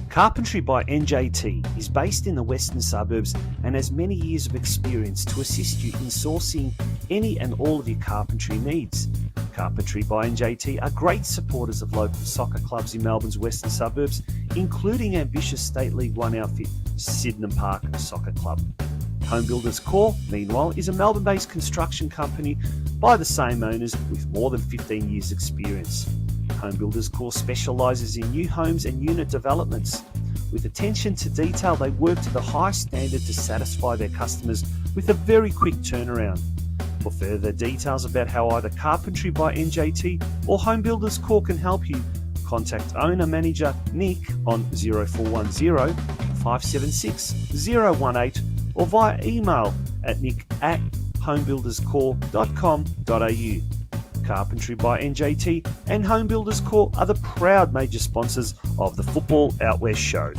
Carpentry by NJT is based in the western suburbs and has many years of experience to assist you in sourcing any and all of your carpentry needs. Carpentry by NJT are great supporters of local soccer clubs in Melbourne's western suburbs, including ambitious State League One outfit Sydenham Park Soccer Club. Home Builders CORP, meanwhile, is a Melbourne-based construction company by the same owners with more than 15 years' experience. Home Builders CORP specialises in new homes and unit developments. With attention to detail, they work to the highest standard to satisfy their customers with a very quick turnaround. For further details about how either Carpentry by NJT or Home Builders CORP can help you, contact owner-manager Nick on 0410 576 018 or via email at nick@homebuilderscorp.com.au. Carpentry by NJT and Home Builders CORP are the proud major sponsors of the Football Out West show.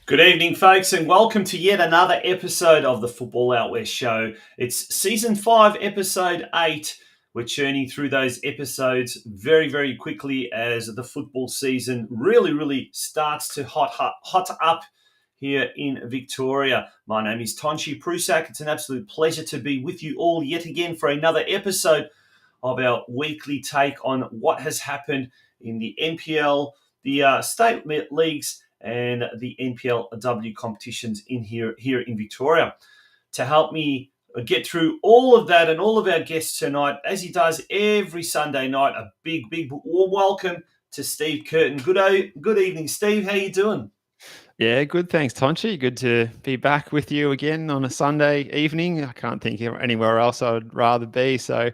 Good evening, folks, and welcome to yet another episode of the Football Out West show. It's Season 5, Episode 8. We're churning through those episodes very, very quickly as the football season really starts to hot up here in Victoria. My name is Tonchi Prusak. It's an absolute pleasure to be with you all yet again for another episode of our weekly take on what has happened in the NPL, the state leagues, and the NPLW competitions in here in Victoria. To help me get through all of that and all of our guests tonight, as he does every Sunday night, a big warm welcome to Steve Curtin. Good evening, Steve. How you doing? Yeah, good. Thanks, Tonchi. Good to be back with you again on a Sunday evening. I can't think of anywhere else I'd rather be. So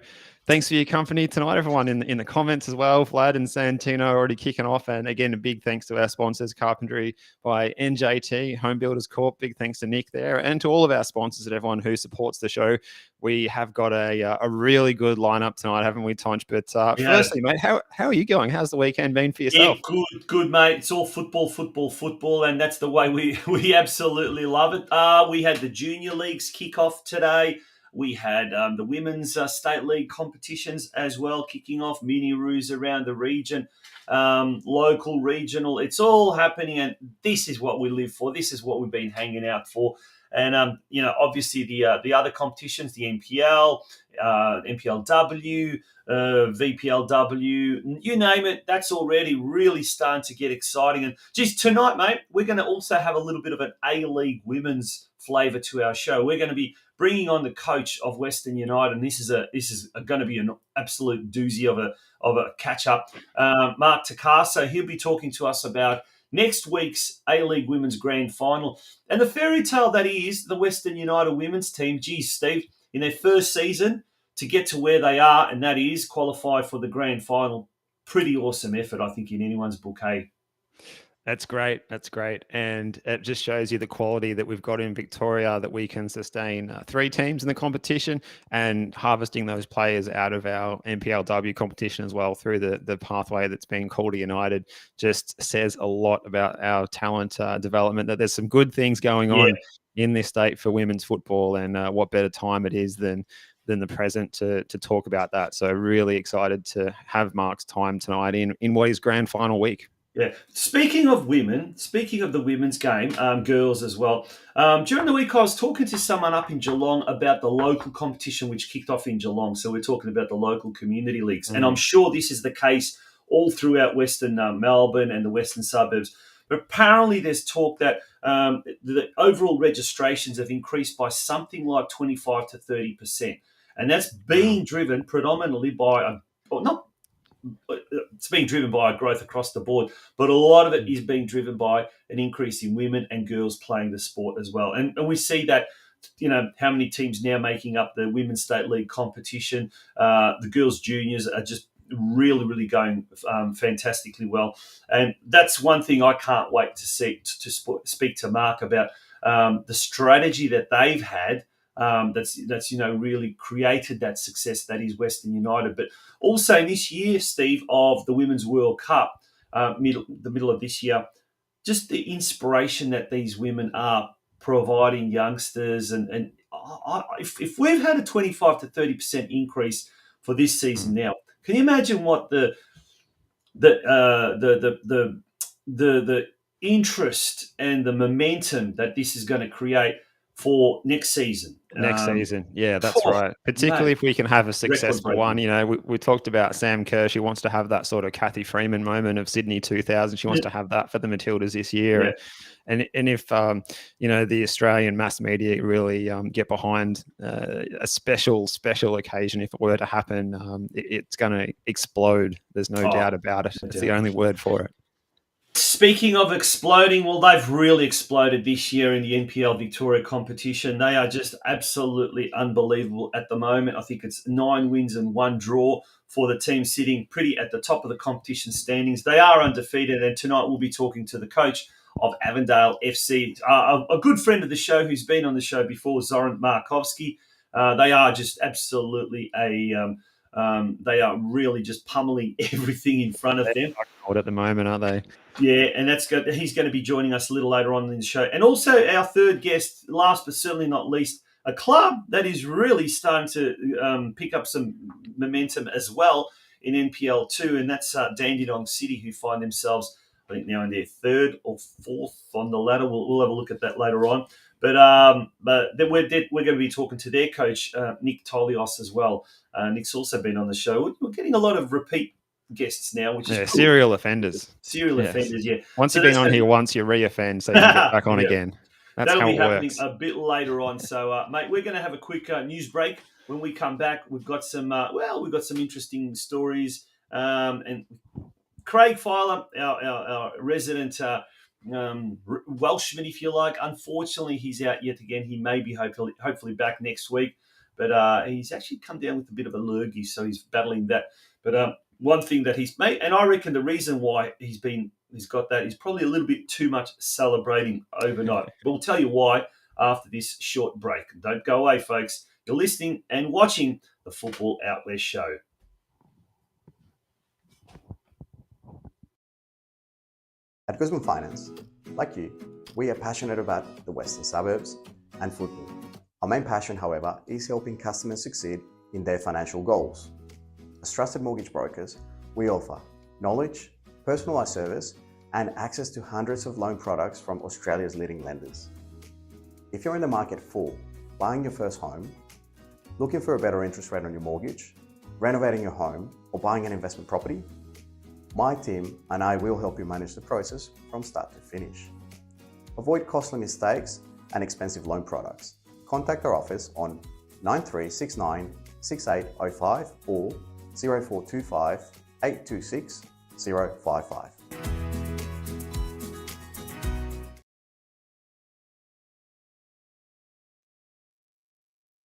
thanks for your company tonight, everyone in the comments as well. Vlad and Santino already kicking off. And again, a big thanks to our sponsors, Carpentry by NJT, Home Builders CORP. Big thanks to Nick there and to all of our sponsors and everyone who supports the show. We have got a really good lineup tonight, haven't we, Tonch? But firstly, mate, how are you going? How's the weekend been for yourself? Yeah, good, mate. It's all football, and that's the way we absolutely love it. We had the junior leagues kick off today. We had the women's state league competitions as well kicking off, mini-roos around the region, local, regional. It's all happening, and this is what we live for. This is what we've been hanging out for. And, obviously the other competitions, the NPL, NPLW, VPLW, you name it, that's already really starting to get exciting. And just tonight, mate, we're going to also have a little bit of an A-League women's flavour to our show. We're going to be bringing on the coach of Western United, and this is going to be an absolute doozy of a catch-up. Mark Torcaso, he'll be talking to us about next week's A-League Women's Grand Final. And the fairy tale that is the Western United women's team, geez, Steve, in their first season to get to where they are, and that is qualify for the Grand Final. Pretty awesome effort, I think, in anyone's book, hey? That's great. And it just shows you the quality that we've got in Victoria, that we can sustain 3 teams in the competition and harvesting those players out of our NPLW competition as well through the pathway that's been called United just says a lot about our talent development, that there's some good things going on in this state for women's football, and what better time it is than the present to talk about that. So really excited to have Mark's time tonight in what is Grand Final week. Yeah. Speaking of the women's game, girls as well. During the week, I was talking to someone up in Geelong about the local competition which kicked off in Geelong. So we're talking about the local community leagues. And I'm sure this is the case all throughout Western Melbourne and the Western suburbs. But apparently there's talk that the overall registrations have increased by something like 25 to 30%. And that's being driven predominantly by, it's being driven by growth across the board, but a lot of it is being driven by an increase in women and girls playing the sport as well. And we see that, how many teams now making up the Women's State League competition. The girls' juniors are just really, really going fantastically well. And that's one thing I can't wait to see, to speak to Mark about, the strategy that they've had. That's really created that success that is Western United. But also this year, Steve, of the Women's World Cup, the middle of this year, just the inspiration that these women are providing youngsters, and if we've had a 25 to 30% increase for this season now, can you imagine what the interest and the momentum that this is going to create for next season? Yeah, that's right. Particularly if we can have a successful one. We talked about Sam Kerr. She wants to have that sort of Kathy Freeman moment of Sydney 2000. She wants to have that for the Matildas this year. Yeah. And if the Australian mass media really get behind a special occasion, if it were to happen, it's going to explode. There's no doubt about it. It's the only word for it. Speaking of exploding, well, they've really exploded this year in the NPL Victoria competition. They are just absolutely unbelievable at the moment. I think it's 9 wins and 1 draw for the team sitting pretty at the top of the competition standings. They are undefeated, and tonight we'll be talking to the coach of Avondale FC, a good friend of the show who's been on the show before, ZORAN MARKOVSKI. They are just absolutely they are really just pummeling everything in front of them. At the moment, aren't they? Yeah, and he's going to be joining us a little later on in the show. And also our third guest, last but certainly not least, a club that is really starting to pick up some momentum as well in NPL 2, and that's Dandenong City, who find themselves, I think, now in their 3rd or 4th on the ladder. We'll have a look at that later on. But then we're going to be talking to their coach, Nick TOILIOS, as well. Nick's also been on the show. We're getting a lot of repeat guests now, which is cool. Serial offenders. Offenders, yeah. Once you've been on here once, you re-offend, so you can get back on again. That'll be happening a bit later on. So, mate, we're going to have a quick news break. When we come back, we've got some interesting stories. And Craig Filer, our resident Welshman, if you like, unfortunately, he's out yet again. He may be hopefully back next week, but he's actually come down with a bit of a lurgy, so he's battling that. But one thing that he's made, and I reckon the reason why he's got that is probably a little bit too much celebrating overnight. We'll tell you why after this short break. Don't go away, folks. You're listening and watching the Football Out There Show. At Guzman Finance, like you, we are passionate about the Western suburbs and football. Our main passion, however, is helping customers succeed in their financial goals. As trusted mortgage brokers, we offer knowledge, personalised service, and access to hundreds of loan products from Australia's leading lenders. If you're in the market for buying your first home, looking for a better interest rate on your mortgage, renovating your home, or buying an investment property, my team and I will help you manage the process from start to finish. Avoid costly mistakes and expensive loan products. Contact our office on 9369 6805 or 0425 826 055.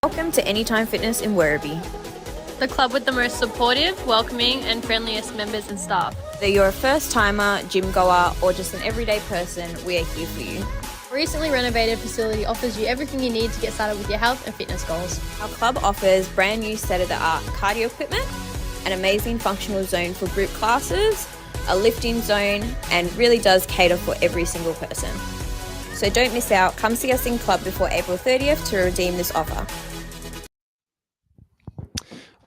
Welcome to Anytime Fitness in Werribee. The club with the most supportive, welcoming and friendliest members and staff. Whether you're a first-timer, gym goer or just an everyday person, we are here for you. A recently renovated facility offers you everything you need to get started with your health and fitness goals. Our club offers brand new state-of-the-art cardio equipment, an amazing functional zone for group classes, a lifting zone, and really does cater for every single person. So don't miss out. Come see us in club before April 30th to redeem this offer.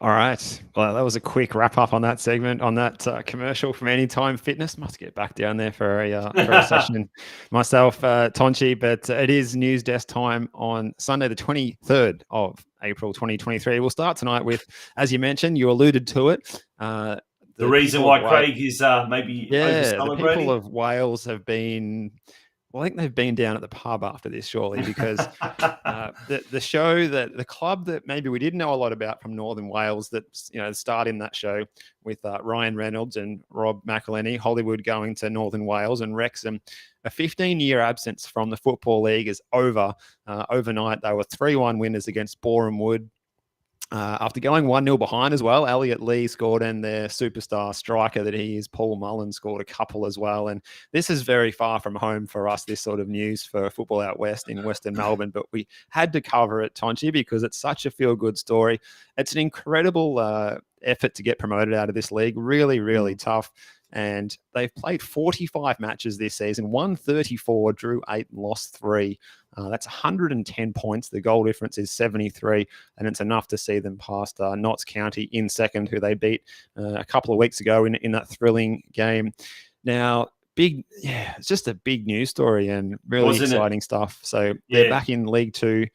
All right. Well, that was a quick wrap up on that segment, on that commercial from Anytime Fitness. Must get back down there for a session myself, Tonchi. But it is news desk time on Sunday, the 23rd of April, 2023. We'll start tonight with, as you mentioned, you alluded to it. The reason why Craig is maybe over-celebrating. The people of Wales have been I think they've been down at the pub after this, surely, because the show that the club that maybe we didn't know a lot about from Northern Wales, that starred in that show with Ryan Reynolds and Rob McElhenney, Hollywood going to Northern Wales and Wrexham. A 15-year absence from the Football League is over. Overnight, they were 3-1 winners against Boreham Wood. After going 1-0 behind as well, Elliot Lee scored, and their superstar striker that he is, Paul Mullen, scored a couple as well. And this is very far from home for us, this sort of news for football out west in Western Melbourne, but we had to cover it, Tonchi, because it's such a feel-good story. It's an incredible effort to get promoted out of this league. Really, really tough. And they've played 45 matches this season, won 34, drew 8, and lost 3. That's 110 points. The goal difference is 73, and it's enough to see them past Notts County in second, who they beat a couple of weeks ago in that thrilling game. Now, it's just a big news story and really exciting stuff. So they're back in League 2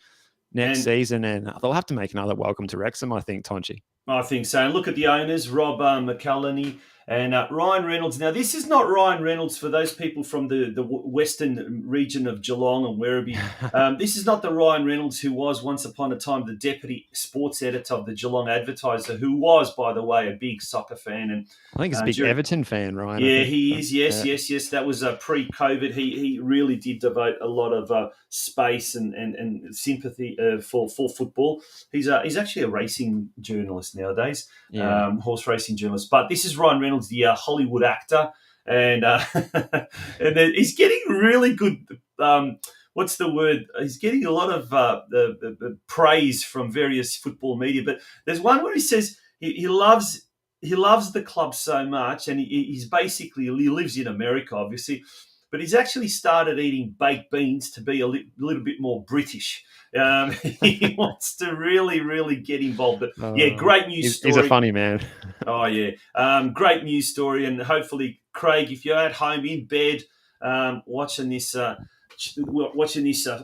next season, and they'll have to make another welcome to Wrexham, I think, Tonchi. I think so. And look at the owners, Rob McElhenney and Ryan Reynolds. Now, this is not Ryan Reynolds for those people from the western region of Geelong and Werribee. This is not the Ryan Reynolds who was once upon a time the deputy sports editor of the Geelong Advertiser, who was, by the way, a big soccer fan. And I think he's a big Everton fan, Ryan. Yeah, he is. Yes. That was pre-COVID. He really did devote a lot of space and sympathy for football. He's actually a racing journalist nowadays, horse racing journalist. But this is Ryan Reynolds, the Hollywood actor, and and he's getting really good. What's the word? He's getting a lot of the praise from various football media. But there's one where he says he loves the club so much, and he lives in America, obviously, but he's actually started eating baked beans to be a little bit more British. He wants to really, really get involved. But great news story. He's a funny man. Oh, yeah. Great news story. And hopefully, Craig, if you're at home in bed watching this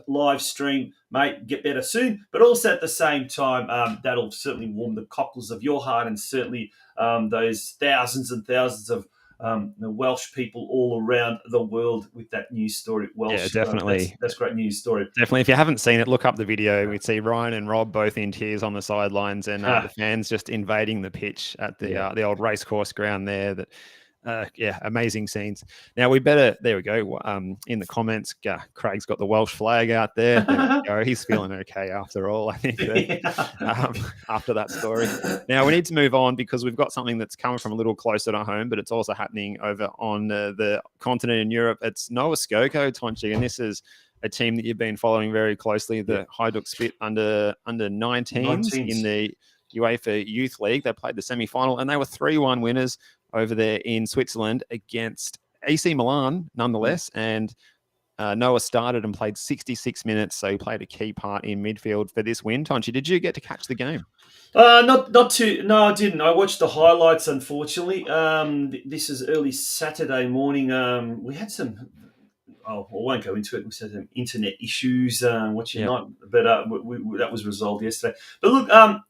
live stream, mate, get better soon. But also at the same time, that'll certainly warm the cockles of your heart, and certainly those thousands and thousands of the Welsh people all around the world with that news story. Welsh, yeah, definitely. That's great news story. Definitely. If you haven't seen it, look up the video. We'd see Ryan and Rob both in tears on the sidelines, and the fans just invading the pitch at the old racecourse ground there. Amazing scenes. Now there we go. In the comments, Craig's got the Welsh flag out there. There we go. He's feeling okay after all, I think, after that story. Now we need to move on, because we've got something that's coming from a little closer to home, but it's also happening over on the continent in Europe. It's Noah Skoko, Tonchi, and this is a team that you've been following very closely, the Hajduk Split under 19s in the UEFA Youth League. They played the semi-final, and they were 3-1 winners over there in Switzerland against AC Milan, nonetheless. And Noah started and played 66 minutes, so he played a key part in midfield for this win. Tonchi, did you get to catch the game? No, I didn't. I watched the highlights, unfortunately. This is early Saturday morning. We had some... I won't go into it. We had some internet issues watching night, but that was resolved yesterday. But look,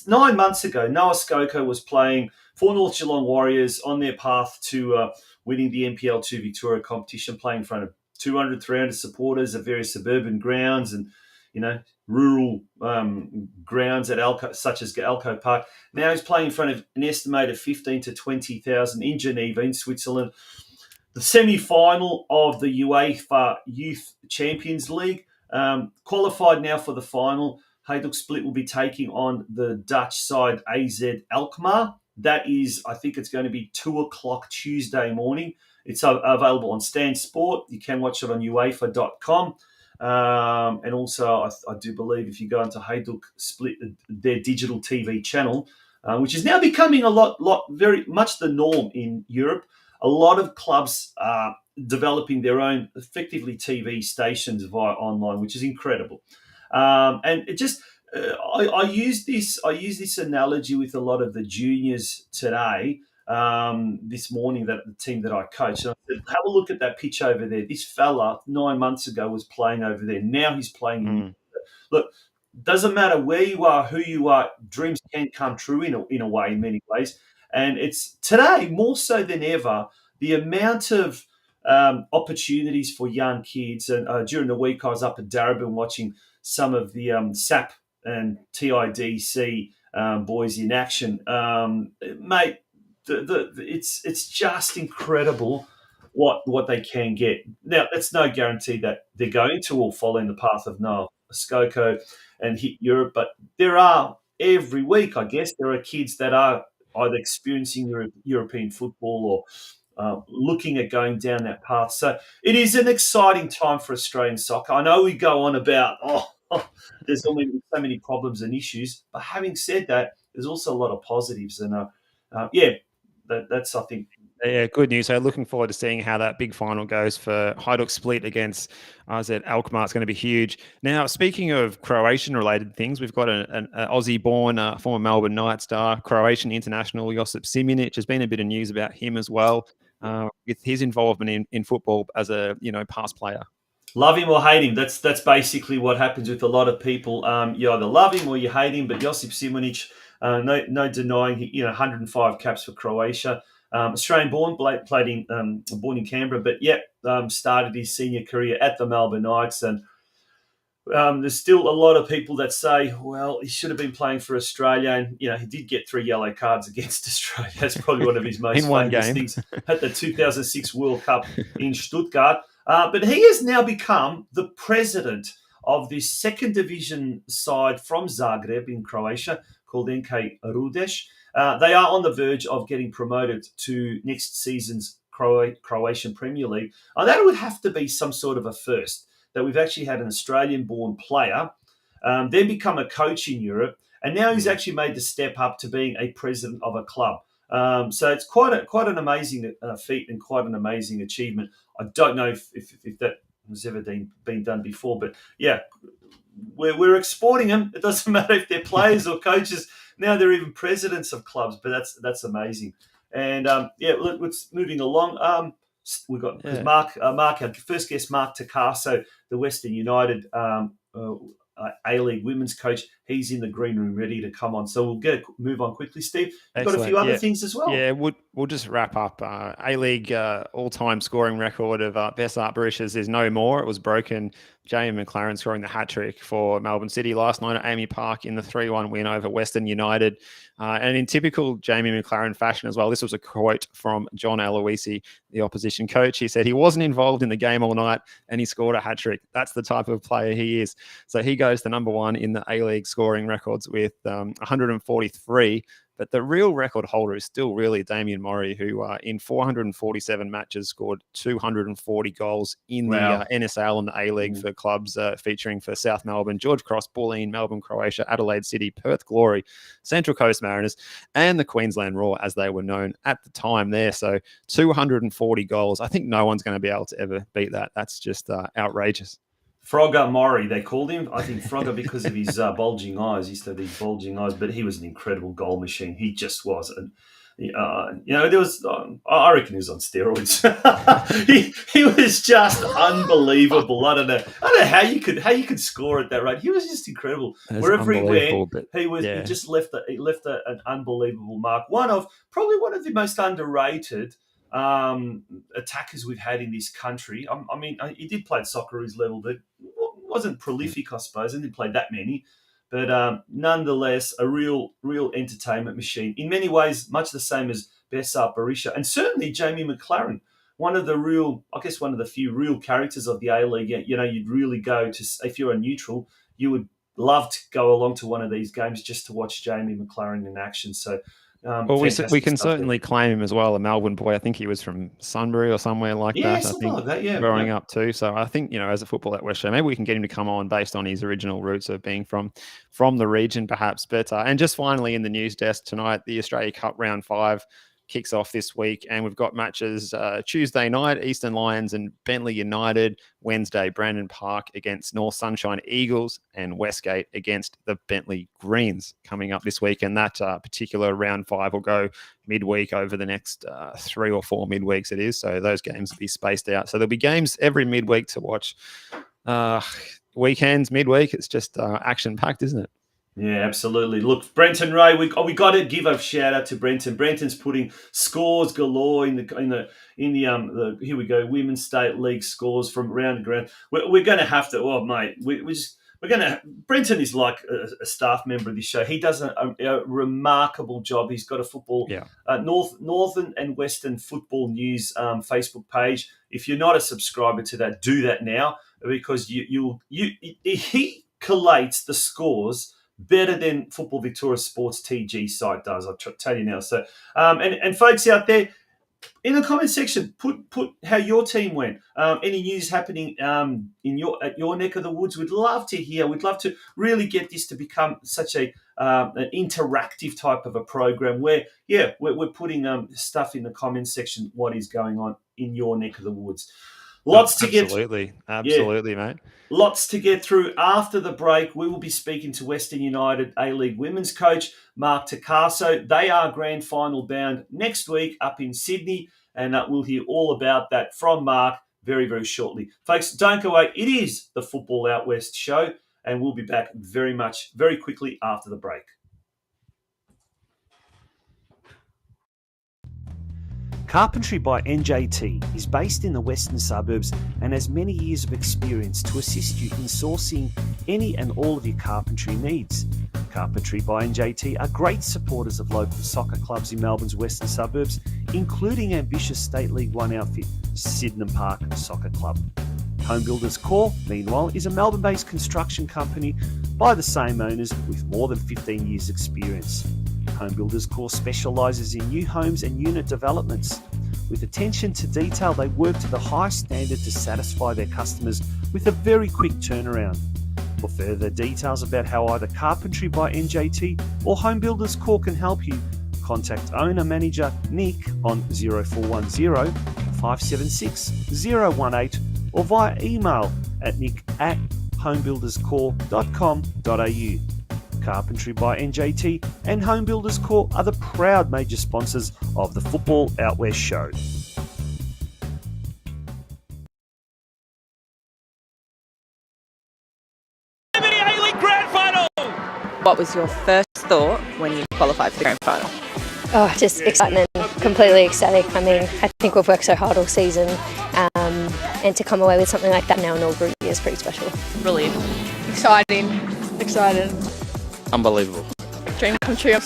9 months ago, Noah Skoko was playing for North Geelong Warriors on their path to winning the MPL 2 Victoria competition, playing in front of 200, 300 supporters at various suburban grounds and, rural grounds at such as Alco Park. Now he's playing in front of an estimated 15 to 20,000 in Geneva, in Switzerland. The semi-final of the UEFA Youth Champions League. Qualified now for the final. Hajduk Split will be taking on the Dutch side AZ Alkmaar. That is, I think it's going to be 2:00 Tuesday morning. It's available on Stan Sport. You can watch it on UEFA.com. And also, I do believe if you go into Hajduk Split, their digital TV channel, which is now becoming very much the norm in Europe. A lot of clubs are developing their own, effectively, TV stations via online, which is incredible. And it just, I use this analogy with a lot of the juniors today. This morning, that the team that I coach, and I said, have a look at that pitch over there. This fella 9 months ago was playing over there. Now he's playing. Look, doesn't matter where you are, who you are. Dreams can come true in a way, in many ways. And it's today more so than ever, the amount of opportunities for young kids. And during the week, I was up at Darebin watching some of the SAP and TIDC boys in action. Mate, it's just incredible what they can get. Now, it's no guarantee that they're going to all follow in the path of Noel Skoko and hit Europe, but there are every week, I guess, there are kids that are either experiencing European football or looking at going down that path. So it is an exciting time for Australian soccer. I know we go on about, there's so many problems and issues, but having said that, there's also a lot of positives. And that's, I think, yeah, good news. So looking forward to seeing how that big final goes for Hajduk Split against AZ Alkmaar. It's going to be huge. Now, speaking of Croatian-related things, we've got an Aussie-born former Melbourne Knight star, Croatian international Josip Siminic. There's been a bit of news about him as well, with his involvement in football as a past player. Love him or hate him. That's basically what happens with a lot of people. You either love him or you hate him. But Josip Siminic, no denying, 105 caps for Croatia. Australian-born, born in Canberra, but started his senior career at the Melbourne Knights. And there's still a lot of people that say, well, he should have been playing for Australia. And, he did get 3 yellow cards against Australia. That's probably one of his most famous things at the 2006 World Cup in Stuttgart. But he has now become the president of this second division side from Zagreb in Croatia called NK Rudeš. They are on the verge of getting promoted to next season's Croatian Premier League. That would have to be some sort of a first, that we've actually had an Australian-born player then become a coach in Europe, and now he's actually made the step up to being a president of a club. So it's quite an amazing feat and quite an amazing achievement. I don't know if that has ever been done before, but yeah, we're exporting them. It doesn't matter if they're players or coaches. Now they're even presidents of clubs, but that's amazing. And let's moving along. We've got Mark, our first guest, Mark Torcaso, the Western United A-League women's coach. He's in the green room ready to come on. So we'll move on quickly, Steve. We've got a few other things as well. Yeah, we'll just wrap up. A-League all-time scoring record of Besart Berishas is no more. It was broken. Jamie McLaren scoring the hat-trick for Melbourne City last night at Amy Park in the 3-1 win over Western United. And in typical Jamie McLaren fashion as well, this was a quote from John Aloisi, the opposition coach. He said he wasn't involved in the game all night and he scored a hat-trick. That's the type of player he is. So he goes to number one in the A-League scoring records with 143. But the real record holder is still really Damien Murray, who in 447 matches scored 240 goals in the NSL and the A-League for clubs featuring for South Melbourne, George Cross, Bulleen, Melbourne, Croatia, Adelaide City, Perth Glory, Central Coast Mariners, and the Queensland Roar, as they were known at the time there. So 240 goals. I think no one's going to be able to ever beat that. That's just outrageous. Frogger Murray, they called him. I think Frogger because of his bulging eyes. He used to have these bulging eyes, but he was an incredible goal machine. He just was. And, there was, I reckon he was on steroids. he was just unbelievable. I don't know how you could score at that rate. He was just incredible. Wherever he went, he just left an unbelievable mark. Probably one of the most underrated attackers we've had in this country. I mean, he did play at Socceroos level, but wasn't prolific, I suppose, and didn't play that many. But nonetheless, a real entertainment machine. In many ways, much the same as Besart Berisha, and certainly Jamie McLaren. One of the few real characters of the A-League. You'd really go to, if you're a neutral, you would love to go along to one of these games just to watch Jamie McLaren in action. So. We can certainly claim him as well, a Melbourne boy. I think he was from Sunbury or somewhere like that. Something like that, growing up too. So I think, as a footballer at West Show, maybe we can get him to come on based on his original roots of being from the region, perhaps. But and just finally in the news desk tonight, the Australia Cup Round 5 kicks off this week, and we've got matches Tuesday night, Eastern Lions and Bentley United. Wednesday, Brandon Park against North Sunshine Eagles, and Westgate against the Bentley Greens coming up this week. And that particular round 5 will go midweek over the next 3 or 4 midweeks it is. So those games will be spaced out. So there'll be games every midweek to watch. Weekends, midweek, it's just action-packed, isn't it? Yeah, absolutely. Look, Brenton Ray, we got to give a shout out to Brenton. Brenton's putting scores galore in the here we go, Women's State League scores from round to ground. We're going to have to. Oh, mate, we're going to. Brenton is like a staff member of this show. He does a remarkable job. He's got a football Northern and Western Football News Facebook page. If you're not a subscriber to that, do that now, because he collates the scores better than Football Victoria Sports TG site does. I'll tell you now. So, and folks out there, in the comment section, put how your team went. Any news happening at your neck of the woods? We'd love to hear. We'd love to really get this to become such an interactive type of a program where, we're putting stuff in the comment section. What is going on in your neck of the woods? Absolutely, mate. Lots to get through. After the break, we will be speaking to Western United A-League women's coach, Mark Torcaso. They are grand final bound next week up in Sydney, and we'll hear all about that from Mark very, very shortly. Folks, don't go away. It is the Football Out West show, and we'll be back very quickly after the break. Carpentry by NJT is based in the western suburbs and has many years of experience to assist you in sourcing any and all of your carpentry needs. Carpentry by NJT are great supporters of local soccer clubs in Melbourne's western suburbs, including ambitious State League One outfit, Sydenham Park Soccer Club. Home Builders CORP, meanwhile, is a Melbourne-based construction company by the same owners with more than 15 years' experience. Home Builders CORP specialises in new homes and unit developments. With attention to detail, they work to the highest standard to satisfy their customers with a very quick turnaround. For further details about how either Carpentry by NJT or Home Builders CORP can help you, contact owner-manager Nick on 0410 576 018 or via email at nick@homebuilderscorp.com.au. Carpentry by NJT and Home Builders CORP are the proud major sponsors of the Football Out West show. What was your first thought when you qualified for the grand final? Oh, just excitement, completely ecstatic. I mean, I think we've worked so hard all season, and to come away with something like that now in inaugural year is pretty special. Brilliant. Excited. Unbelievable. Dream come true. I'm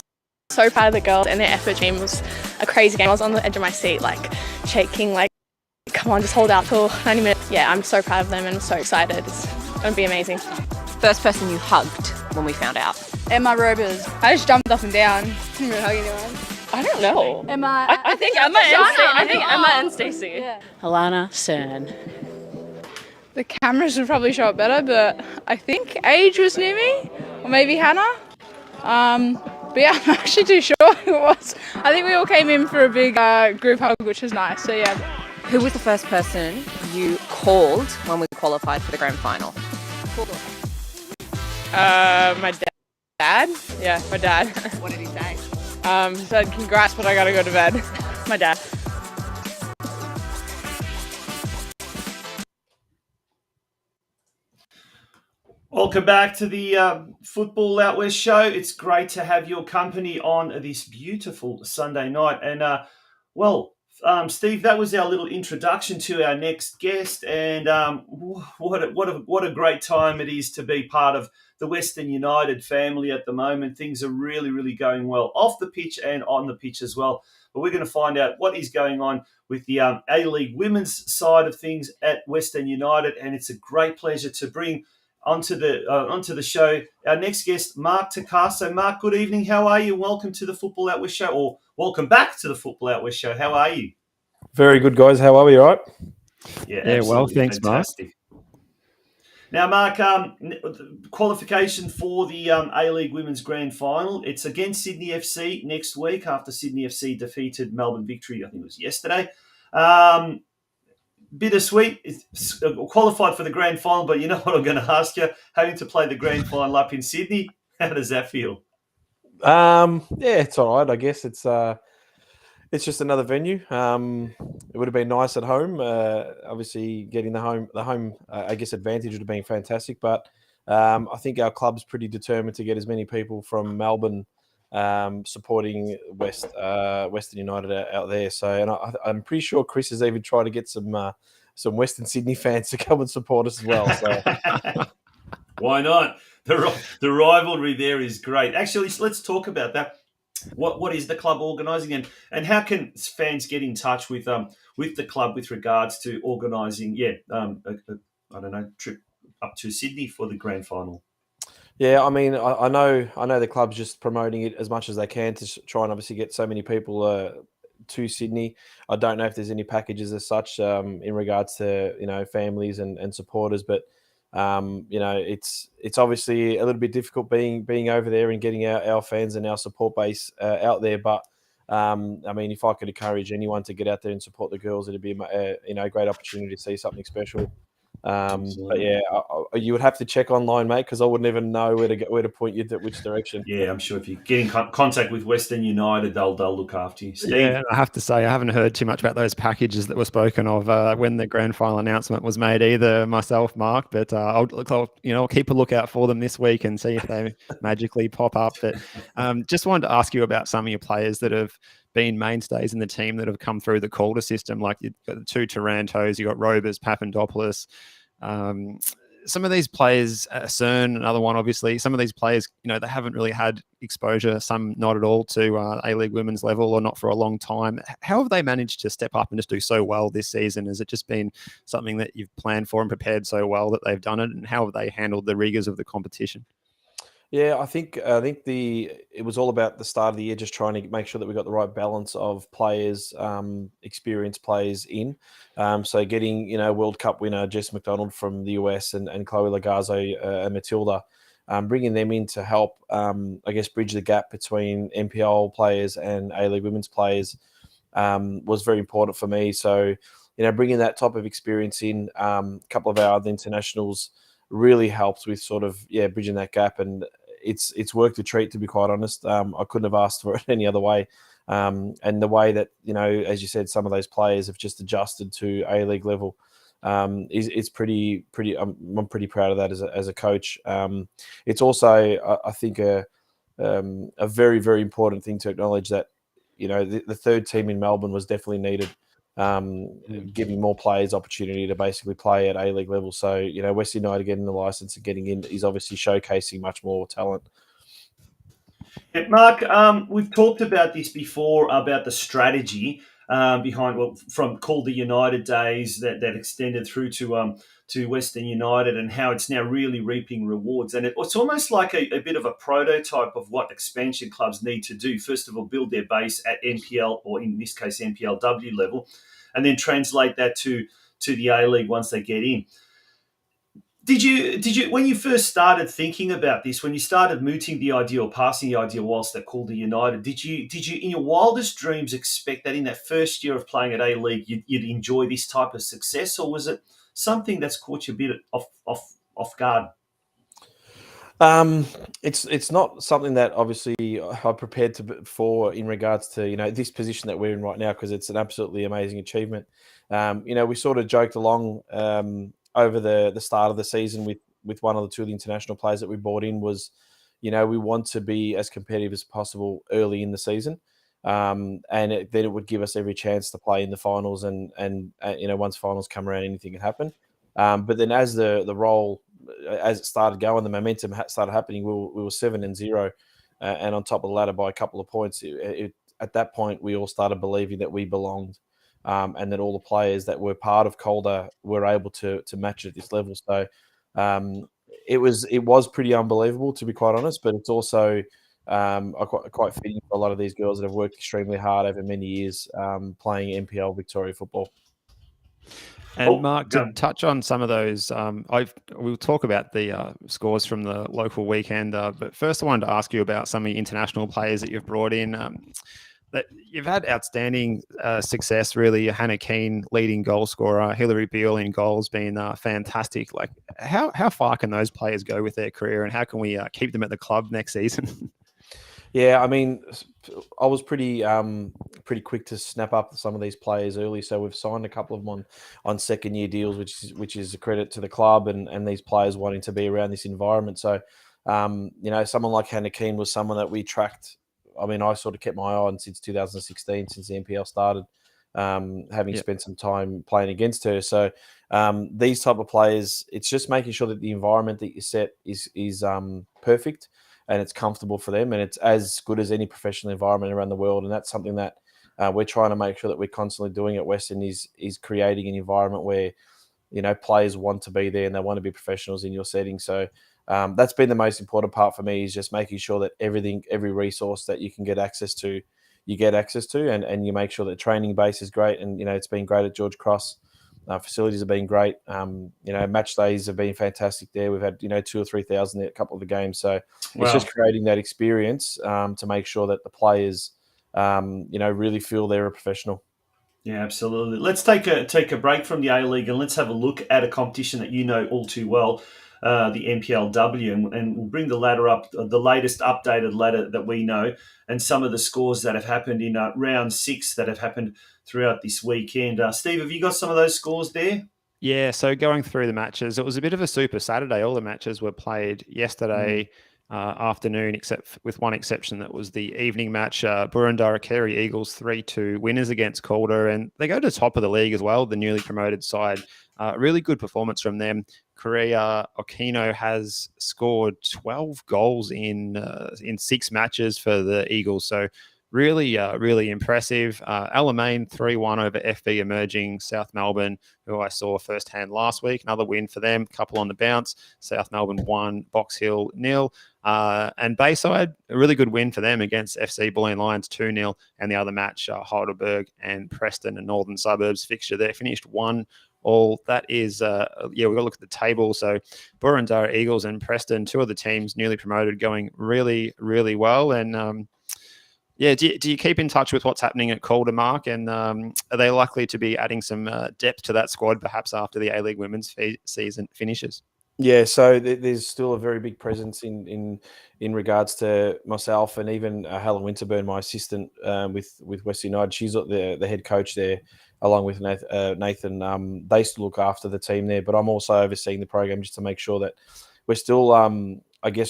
so proud of the girls, and their effort game was a crazy game. I was on the edge of my seat, like shaking, like, come on, just hold out for 90 minutes. Yeah, I'm so proud of them and so excited. It's going to be amazing. First person you hugged when we found out? Emma Robers. I just jumped up and down. Didn't really hug anyone. I don't know. I think Emma and Stacey. Yeah. Alana Cern. The cameras would probably show it better, but I think Age was near me, or maybe Hannah. But yeah, I'm actually too sure who it was. I think we all came in for a big group hug, which was nice. So yeah. Who was the first person you called when we qualified for the grand final? My dad. Yeah, my dad. What did he say? He said, congrats, but I gotta go to bed. My dad. Welcome back to the Football Out West show. It's great to have your company on this beautiful Sunday night. And, Steve, that was our little introduction to our next guest. And what a great time it is to be part of the Western United family at the moment. Things are really, really going well off the pitch and on the pitch as well. But we're going to find out what is going on with the A-League women's side of things at Western United. And it's a great pleasure to bring onto the show our next guest, Mark Torcaso. Mark, good evening. How are you? Welcome to the Football Out West show, or welcome back to the Football Out West show. How are you? Very good, guys. How are we? All right? Yeah, well, thanks, fantastic. Now, Mark, qualification for the A-League Women's Grand Final. It's against Sydney FC next week after Sydney FC defeated Melbourne Victory, I think it was yesterday. Bittersweet. It's qualified for the grand final, but you know what I'm going to ask you? Having to play the grand final up in Sydney, how does that feel? Yeah, it's all right. I guess it's just another venue. It would have been nice at home. Obviously, getting the home, I guess, advantage would have been fantastic. But I think our club's pretty determined to get as many people from Melbourne supporting Western United out there. So, and I'm pretty sure Chris has even tried to get some Western Sydney fans to come and support us as well. So, why not? The rivalry there is great. Actually, let's talk about that. What is the club organising, and how can fans get in touch with the club with regards to organising? I don't know, trip up to Sydney for the grand final. Yeah, I mean, I know the club's just promoting it as much as they can to try and obviously get so many people to Sydney. I don't know if there's any packages as such in regards to families and supporters, but it's obviously a little bit difficult being over there and getting our fans and our support base out there. But I mean, if I could encourage anyone to get out there and support the girls, it'd be a great opportunity to see something special. But yeah, you would have to check online, mate, because I wouldn't even know where to point you to which direction. Yeah, I'm sure if you get in contact with Western United, they'll look after you. Steve? Yeah, I have to say I haven't heard too much about those packages that were spoken of when the grand final announcement was made, either myself, Mark. But I'll keep a lookout for them this week and see if they magically pop up. But just wanted to ask you about some of your players that have been mainstays in the team that have come through the Calder system. Like you've got the two Tarantos, you've got Robers, Papandopoulos. Some of these players, CERN, another one, obviously, some of these players, they haven't really had exposure, some not at all, to A-League women's level or not for a long time. How have they managed to step up and just do so well this season? Has it just been something that you've planned for and prepared so well that they've done it? And how have they handled the rigors of the competition? Yeah, I think it was all about the start of the year, just trying to make sure that we got the right balance of players, experienced players in. So getting World Cup winner Jess McDonald from the US and Chloe Lagazzo and Matilda, bringing them in to help, bridge the gap between NPL players and A-League women's players was very important for me. So bringing that type of experience in, a couple of our other internationals really helps with sort of bridging that gap, and it's worked a treat, to be quite honest. I couldn't have asked for it any other way. And the way that, as you said, some of those players have just adjusted to A-League level is pretty. I'm pretty proud of that as a coach. It's also, I think, a very, very important thing to acknowledge that the third team in Melbourne was definitely needed. Giving more players opportunity to basically play at A-League level. So, West United getting the license and getting in is obviously showcasing much more talent. Yeah, Mark, we've talked about this before, about the strategy behind from Calder United days that extended through to Western United, and how it's now really reaping rewards. And it's almost like a bit of a prototype of what expansion clubs need to do. First of all, build their base at NPL, or in this case, NPLW level, and then translate that to the A-League once they get in. Did you when you first started thinking about this, when you started mooting the idea or passing the idea whilst at Calder United, did you in your wildest dreams expect that in that first year of playing at A-League you'd enjoy this type of success, or was it something that's caught you a bit off guard? It's not something that obviously I prepared for in regards to this position that we're in right now, because it's an absolutely amazing achievement. We sort of joked along over the start of the season with one of the two of the international players that we brought in was, we want to be as competitive as possible early in the season. Then it would give us every chance to play in the finals, and once finals come around, anything can happen. But then as the role, as it started going, the momentum started happening. We were 7-0, and on top of the ladder by a couple of points. At that point, we all started believing that we belonged, and that all the players that were part of Calder were able to match at this level. So it was pretty unbelievable, to be quite honest. But it's also quite fitting for a lot of these girls that have worked extremely hard over many years playing NPL Victoria football. And Mark, to touch on some of those, we'll talk about the scores from the local weekend. But first, I wanted to ask you about some of the international players that you've brought in. That you've had outstanding success, really. Hannah Keane, leading goal scorer. Hilary Beale in goals, been fantastic. Like, how far can those players go with their career, and how can we keep them at the club next season? Yeah, I mean, I was pretty pretty quick to snap up some of these players early. So we've signed a couple of them on second-year deals, which is a credit to the club and these players wanting to be around this environment. So, someone like Hannah Keane was someone that we tracked. I mean, I sort of kept my eye on since 2016, since the NPL started, having spent some time playing against her. So these type of players, it's just making sure that the environment that you set is perfect and it's comfortable for them, and it's as good as any professional environment around the world. And that's something that we're trying to make sure that we're constantly doing at Western, is creating an environment where players want to be there and they want to be professionals in your setting. So that's been the most important part for me, is just making sure that every resource that you can get access to, you get access to, and you make sure that the training base is great. And, it's been great at George Cross. Facilities have been great. Match days have been fantastic there. We've had, 2,000 or 3,000 there, a couple of the games. So it's just creating that experience to make sure that the players, really feel they're a professional. Yeah, absolutely. Let's take a break from the A-League and let's have a look at a competition that you know all too well, the NPLW, and we'll bring the ladder up, the latest updated ladder that we know, and some of the scores that have happened in round 6 that have happened throughout this weekend. Steve, have you got some of those scores there? Yeah, so going through the matches, it was a bit of a super Saturday. All the matches were played yesterday afternoon, except with one exception. That was the evening match. Burundara Carey Eagles 3-2 winners against Calder, and they go to the top of the league as well, the newly promoted side. Really good performance from them. Korea Okino has scored 12 goals in 6 matches for the Eagles, so really impressive. Alamein 3-1 over FB Emerging South Melbourne, who I saw firsthand last week. Another win for them, couple on the bounce. South Melbourne 1, Box Hill 0. And Bayside, a really good win for them against FC Bulleen Lions 2-0. And the other match, Heidelberg and Preston, a Northern Suburbs fixture there, finished 1-1. That is, we've got to look at the table. So Burundara Eagles and Preston, 2 of the teams newly promoted, going really well. And do you keep in touch with what's happening at Calder, Mark? And are they likely to be adding some depth to that squad, perhaps after the A-League women's season finishes? Yeah, so there's still a very big presence in regards to myself, and even Helen Winterburn, my assistant with West United. She's the head coach there, along with Nathan. They still look after the team there, but I'm also overseeing the program just to make sure that we're still,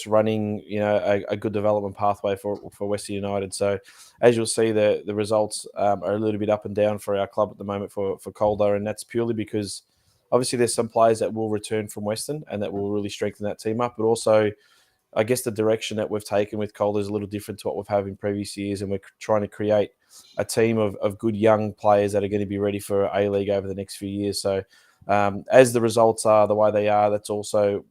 running a good development pathway for Western United. So as you'll see, the results are a little bit up and down for our club at the moment for Calder, and that's purely because obviously there's some players that will return from Western and that will really strengthen that team up, but also I guess the direction that we've taken with Calder is a little different to what we've had in previous years, and we're trying to create a team of good young players that are going to be ready for A-League over the next few years. So as the results are the way they are, that's also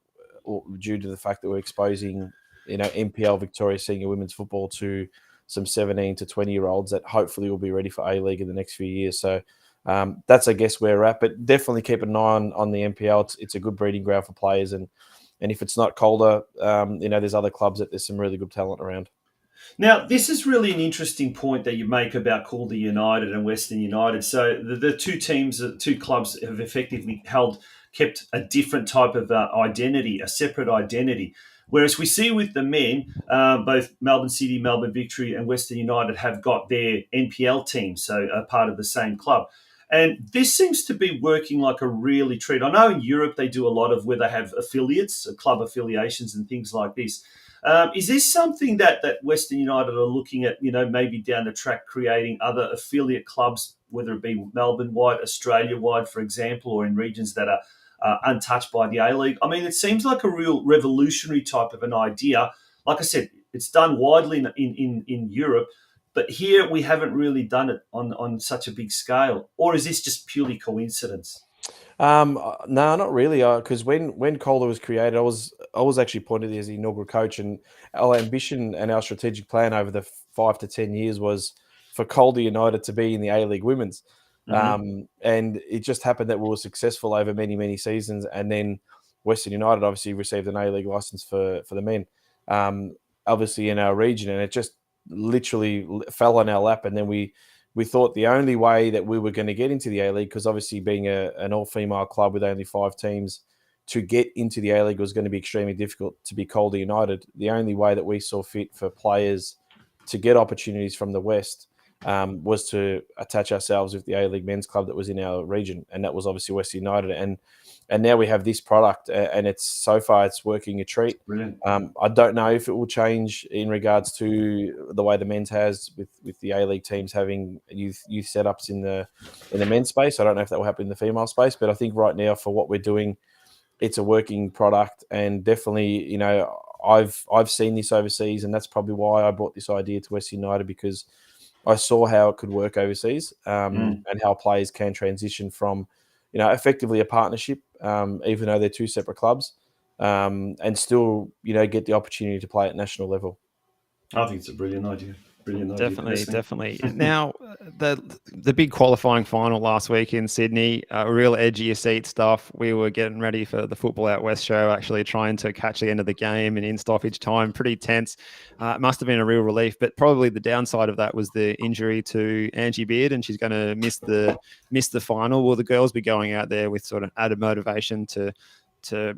due to the fact that we're exposing, NPL Victoria senior women's football to some 17 to 20-year-olds that hopefully will be ready for A-League in the next few years. So that's, I guess, where we're at. But definitely keep an eye on the NPL. It's a good breeding ground for players. And if it's not Calder, there's other clubs that there's some really good talent around. Now, this is really an interesting point that you make about Calder United and Western United. So the two clubs have effectively kept a different type of identity, a separate identity. Whereas we see with the men, both Melbourne City, Melbourne Victory and Western United have got their NPL team, so a part of the same club. And this seems to be working like a really treat. I know in Europe they do a lot of where they have affiliates, club affiliations and things like this. Is this something that Western United are looking at, maybe down the track creating other affiliate clubs, whether it be Melbourne-wide, Australia-wide, for example, or in regions that are untouched by the A-League? I mean, it seems like a real revolutionary type of an idea. Like I said, it's done widely in Europe, but here we haven't really done it on such a big scale. Or is this just purely coincidence? No, not really. Because when Calder was created, I was actually appointed as the inaugural coach, and our ambition and our strategic plan over the 5 to 10 years was for Calder United to be in the A-League women's. Mm-hmm. And it just happened that we were successful over many, many seasons. And then Western United obviously received an A-League license for the men, obviously in our region. And it just literally fell on our lap. And then we thought the only way that we were going to get into the A-League, because obviously being an all-female club with only 5 teams, to get into the A-League was going to be extremely difficult to be Calder United. The only way that we saw fit for players to get opportunities from the West was to attach ourselves with the A-League men's club that was in our region, and that was obviously West United. And now we have this product, and it's so far it's working a treat. Brilliant. I don't know if it will change in regards to the way the men's has with the A-League teams having youth setups in the men's space. I don't know if that will happen in the female space, but I think right now for what we're doing, it's a working product, and definitely, you know, I've seen this overseas, and that's probably why I brought this idea to West United, because I saw how it could work overseas, and how players can transition from, you know, effectively a partnership, even though they're two separate clubs, and still, you know, get the opportunity to play at national level. I think it's a brilliant idea. Brilliant idea. Definitely. Now, the big qualifying final last week in Sydney, real edge of your seat stuff. We were getting ready for the Football Out West show, actually trying to catch the end of the game and in stoppage time. Pretty tense. It must have been a real relief, but probably the downside of that was the injury to Angie Beard, and she's going to miss the final. Will the girls be going out there with sort of added motivation to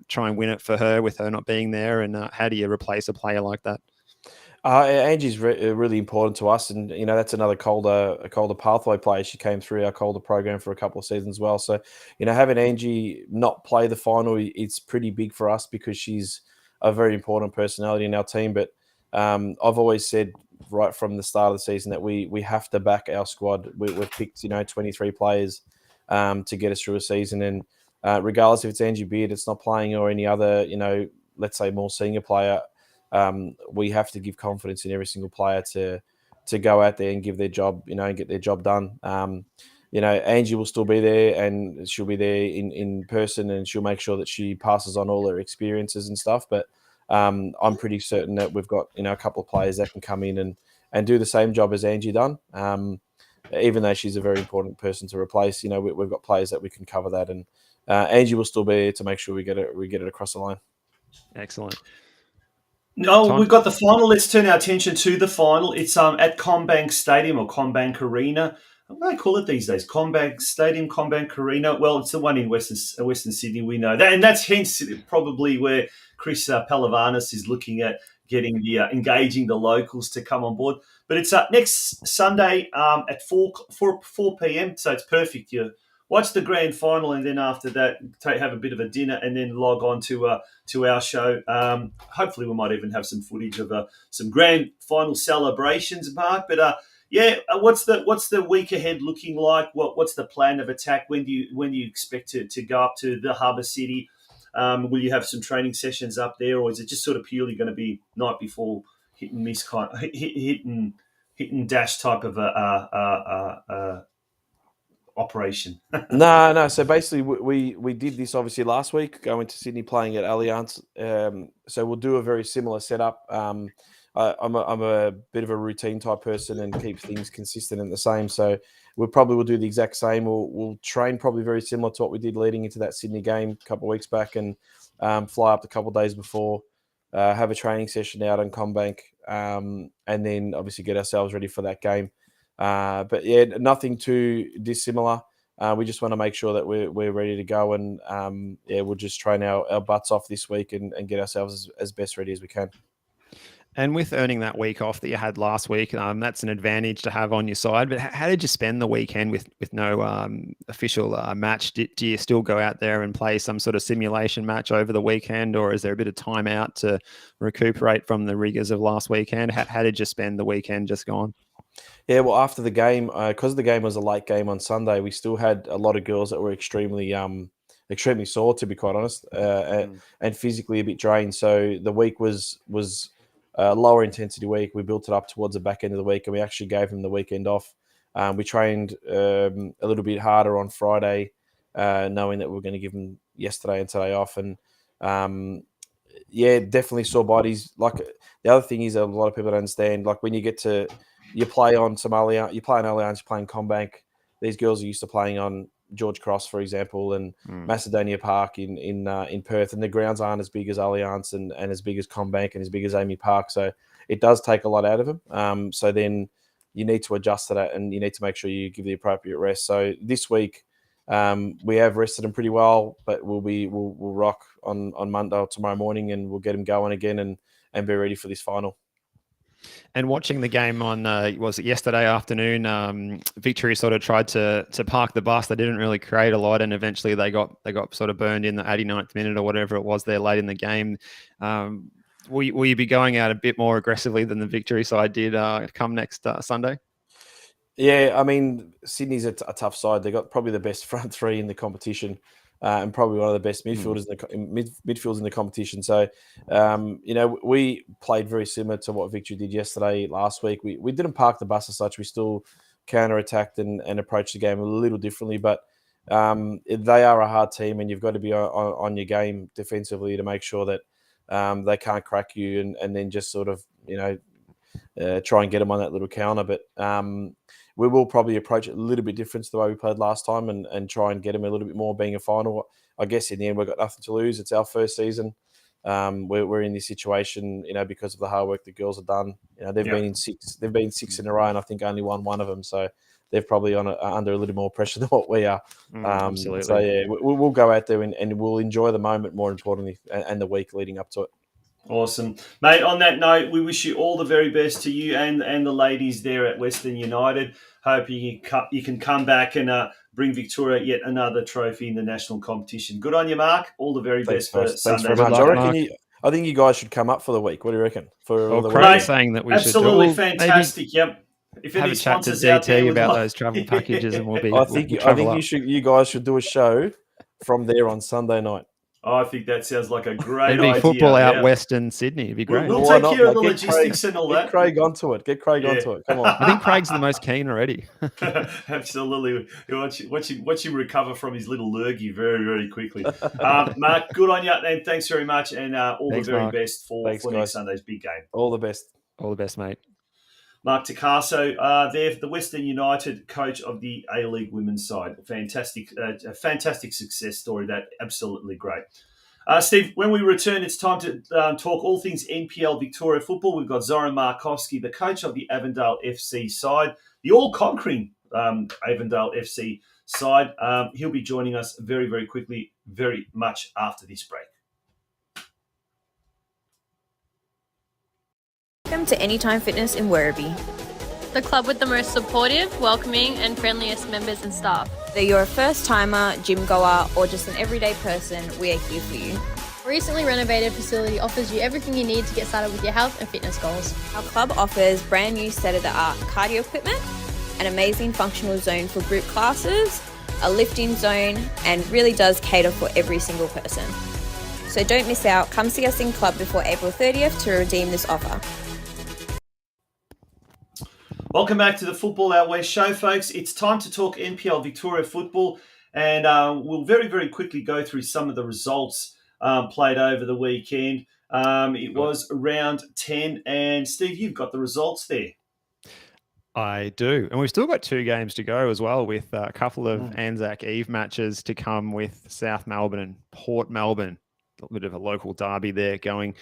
try and win it for her, with her not being there? And how do you replace a player like that? Angie's really important to us, and you know, that's another Calder pathway player. She came through our Calder program for a couple of seasons as well. So, you know, having Angie not play the final, it's pretty big for us, because she's a very important personality in our team. But I've always said right from the start of the season that we have to back our squad. We've picked, you know, 23 players to get us through a season, and regardless if it's Angie Beard, it's not playing, or any other, you know, let's say more senior player. We have to give confidence in every single player to go out there and give their job, you know, and get their job done. You know, Angie will still be there, and she'll be there in person, and she'll make sure that she passes on all her experiences and stuff. But I'm pretty certain that we've got, you know, a couple of players that can come in and do the same job as Angie done. Even though she's a very important person to replace, you know, we've got players that we can cover that, and Angie will still be there to make sure we get it across the line. Excellent. No, we've got the final. Let's turn our attention to the final. It's at CommBank Stadium, or CommBank Arena. What do they call it these days? CommBank Stadium, CommBank Arena. Well, it's the one in Western Sydney. We know that, and that's hence probably where Chris Palavanis is looking at getting engaging the locals to come on board. But it's next Sunday at 4 p.m. So it's perfect. You watch the grand final, and then after that, have a bit of a dinner, and then log on to our show. Hopefully, we might even have some footage of some grand final celebrations, Mark. But what's the week ahead looking like? What's the plan of attack? When do you expect to go up to the Harbour City? Will you have some training sessions up there, or is it just sort of purely going to be night before hit and miss hit and dash type of operation? No. So basically, we did this obviously last week, going to Sydney, playing at Allianz. So we'll do a very similar setup. I'm a bit of a routine type person and keep things consistent and the same. So we probably will do the exact same. We'll train probably very similar to what we did leading into that Sydney game a couple of weeks back, and fly up a couple of days before, have a training session out on CommBank, and then obviously get ourselves ready for that game. But yeah, nothing too dissimilar. We just want to make sure that we're ready to go, and we'll just train our butts off this week and get ourselves as best ready as we can. And with earning that week off that you had last week, that's an advantage to have on your side. But how did you spend the weekend with no official match? Do you still go out there and play some sort of simulation match over the weekend, or is there a bit of time out to recuperate from the rigors of last weekend? How did you spend the weekend just gone? Yeah, well, after the game, because the game was a late game on Sunday, we still had a lot of girls that were extremely sore, to be quite honest, and physically a bit drained. So the week was a lower intensity week. We built it up towards the back end of the week, and we actually gave them the weekend off. We trained a little bit harder on Friday, knowing that we were going to give them yesterday and today off. And definitely sore bodies. Like, the other thing is, a lot of people don't understand, like, when you play on some Allianz, you play on Allianz, you're playing CommBank. These girls are used to playing on George Cross, for example, and Macedonia Park in Perth, and the grounds aren't as big as Allianz and as big as CommBank and as big as Amy Park. So it does take a lot out of them. So then you need to adjust to that, and you need to make sure you give the appropriate rest. So this week we have rested them pretty well, but we'll rock on Monday or tomorrow morning, and we'll get them going again and be ready for this final. And watching the game on was it yesterday afternoon? Victory sort of tried to park the bus. They didn't really create a lot, and eventually they got sort of burned in the 89th minute or whatever it was there late in the game. Will you be going out a bit more aggressively than the Victory side did come next Sunday? Yeah, I mean, Sydney's a tough side. They got probably the best front three in the competition, and probably one of the best midfielders midfields in the competition. So, we played very similar to what Victory did yesterday, last week. We didn't park the bus as such. We still counter-attacked and approached the game a little differently. But they are a hard team, and you've got to be on your game defensively to make sure that they can't crack you and then just sort of, try and get them on that little counter. But we will probably approach it a little bit different to the way we played last time and try and get them a little bit more being a final. I guess in the end, we've got nothing to lose. It's our first season. We're in this situation, because of the hard work the girls have done. They've been in six. They've been six in a row, and I think only won one of them. So they're probably under a little more pressure than what we are. Absolutely. So yeah, we'll go out there and we'll enjoy the moment, more importantly, and the week leading up to it. Awesome. Mate, on that note, we wish you all the very best to you and the ladies there at Western United. Hope you can come back and bring Victoria yet another trophy in the national competition. Good on you, Mark. All the very best for Sunday. Thanks very much. I think you guys should come up for the week. What do you reckon? Craig's saying that we absolutely should. Absolutely fantastic, yep. If have any a chat to sponsors out there DT about those travel packages and we'll be I think you guys should do a show from there on Sunday night. I think that sounds like a great idea. It'd be football out Western Sydney. It'd be great. We'll take care of the logistics and all that. Get Craig onto it. Come on. I think Craig's the most keen already. Absolutely. Watch him recover from his little lurgy very, very quickly. Mark, good on you, and thanks very much. And all the very best for next Sunday's big game. All the best. All the best, mate. Mark Torcaso, there, the Western United coach of the A-League women's side. A fantastic success story. That absolutely great. Steve, when we return, it's time to talk all things NPL Victoria football. We've got ZORAN MARKOVSKI, the coach of the Avondale FC side, the all-conquering Avondale FC side. He'll be joining us very, very quickly, very much after this break. Welcome to Anytime Fitness in Werribee. The club with the most supportive, welcoming and friendliest members and staff. Whether you're a first-timer, gym goer or just an everyday person, we are here for you. A recently renovated facility offers you everything you need to get started with your health and fitness goals. Our club offers brand new state-of-the-art cardio equipment, an amazing functional zone for group classes, a lifting zone, and really does cater for every single person. So don't miss out. Come see us in club before April 30th to redeem this offer. Welcome back to the Football Out West show, folks. It's time to talk NPL Victoria football, and we'll very, very quickly go through some of the results played over the weekend. It was round 10, and Steve, you've got the results there. I do, and we've still got 2 games to go as well, with a couple of Anzac Eve matches to come with South Melbourne and Port Melbourne. A bit of a local derby there going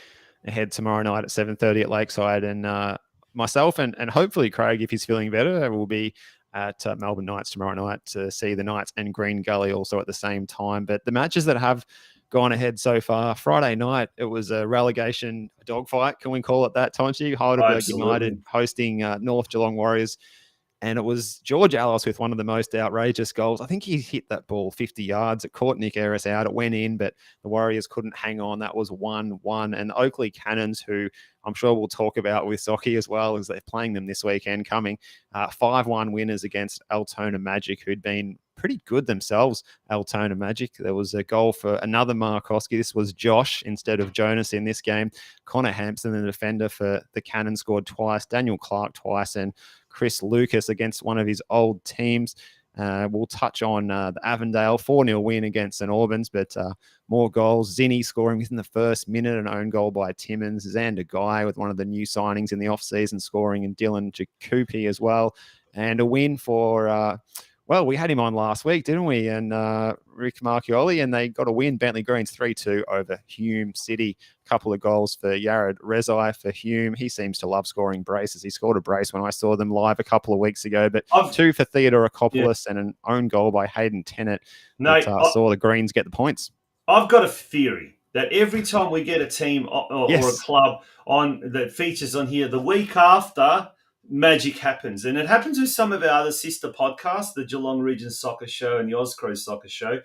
ahead tomorrow night at 7:30 at Lakeside, and myself and hopefully Craig, if he's feeling better, will be at Melbourne Knights tomorrow night to see the Knights and Green Gully also at the same time. But the matches that have gone ahead so far, Friday night, it was a relegation dogfight. Can we call it that, Tonchi? Heidelberg United hosting North Geelong Warriors. And it was George Alice with one of the most outrageous goals. I think he hit that ball 50 yards. It caught Nick Harris out. It went in, but the Warriors couldn't hang on. That was 1-1. And the Oakley Cannons, who I'm sure we'll talk about with Socky as well, as they're playing them this weekend coming, 5-1 winners against Altona Magic, who'd been pretty good themselves, Altona Magic. There was a goal for another Markovsky. This was Josh instead of Jonas in this game. Connor Hampson, the defender for the Cannon, scored twice. Daniel Clark twice. And Chris Lucas against one of his old teams. We'll touch on the Avondale 4-0 win against St Albans, but more goals. Zinni scoring within the first minute, an own goal by Timmins. Xander Guy with one of the new signings in the off-season scoring, and Dylan Jacoupy as well. And a win for... well, we had him on last week, didn't we? And Rick Marchioli, and they got a win. Bentley Greens 3-2 over Hume City. A couple of goals for Yared Rezai for Hume. He seems to love scoring braces. He scored a brace when I saw them live a couple of weeks ago. But 2 for Theodore Akopoulos and an own goal by Hayden Tennant. Saw the Greens get the points. I've got a theory. that every time we get a team or a Yes. club on that features on here, the week after, magic happens. And it happens with some of our other sister podcasts, the Geelong Region Soccer Show and the Oscrow Soccer Show.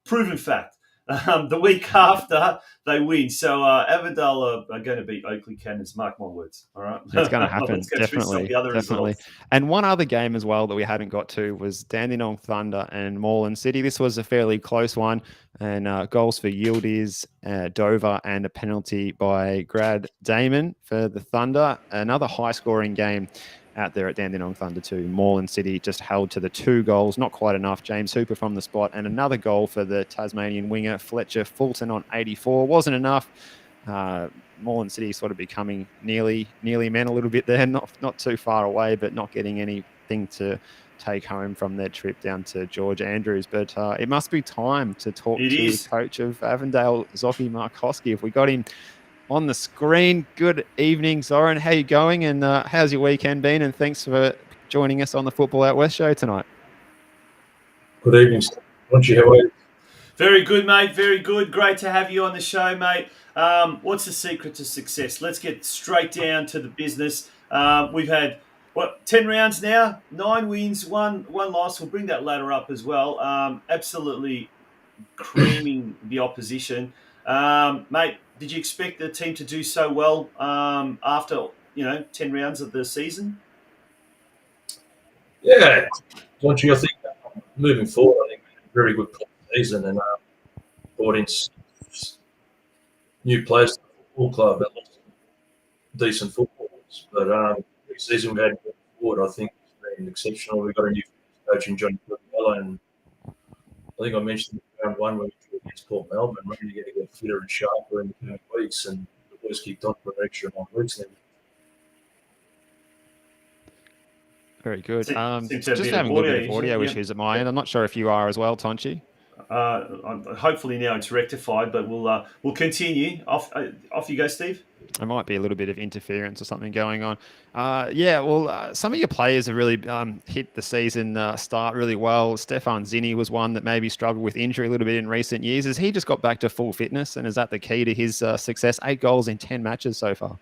Proven fact. The week after, they win. So Avondale are going to beat Oakley Cannons. Mark my words. All right, It's going to happen. Let's go through some of the other results. And one other game as well that we hadn't got to was Dandenong Thunder and Moreland City. This was a fairly close one, and goals for Yildiz, Dover, and a penalty by Grad Damon for the Thunder. Another high-scoring game out there at Dandenong Thunder 2. Moreland City just held to the 2 goals, not quite enough. James Hooper from the spot, and another goal for the Tasmanian winger Fletcher Fulton on 84. Wasn't enough. Moreland City sort of becoming nearly men a little bit there, not too far away, but not getting anything to take home from their trip down to George Andrews. But it must be time to talk to the coach of Avondale, ZORAN Markovsky. If we got him on the screen. Good evening, Zoran. How you going? And how's your weekend been? And thanks for joining us on the Football Out West show tonight. Good evening, Punchy. How are you? Very good, mate. Very good. Great to have you on the show, mate. What's the secret to success? Let's get straight down to the business. We've had, 10 rounds now? 9 wins, one loss. We'll bring that ladder up as well. Absolutely creaming the opposition. Mate, did you expect the team to do so well after 10 rounds of the season? Yeah, Punchy, I think moving forward, I think very good season and brought in new players to the football club that lost decent footballers. But the season we had moving forward, I think it's been exceptional. We've got a new coach in Johnny Corbella, and I think I mentioned in round 1 when we drew against Port Melbourne, ready to get fitter and sharper in the coming weeks, and the boys kicked on for an extra 9 weeks now. Very good. Just having a little bit of audio issues at my end. I'm not sure if you are as well, Tonchi. Hopefully now it's rectified, but we'll continue. Off you go, Steve. There might be a little bit of interference or something going on. Some of your players have really hit the season start really well. Stefan Zinni was one that maybe struggled with injury a little bit in recent years. Has he just got back to full fitness, and is that the key to his success? 8 goals in 10 matches so far.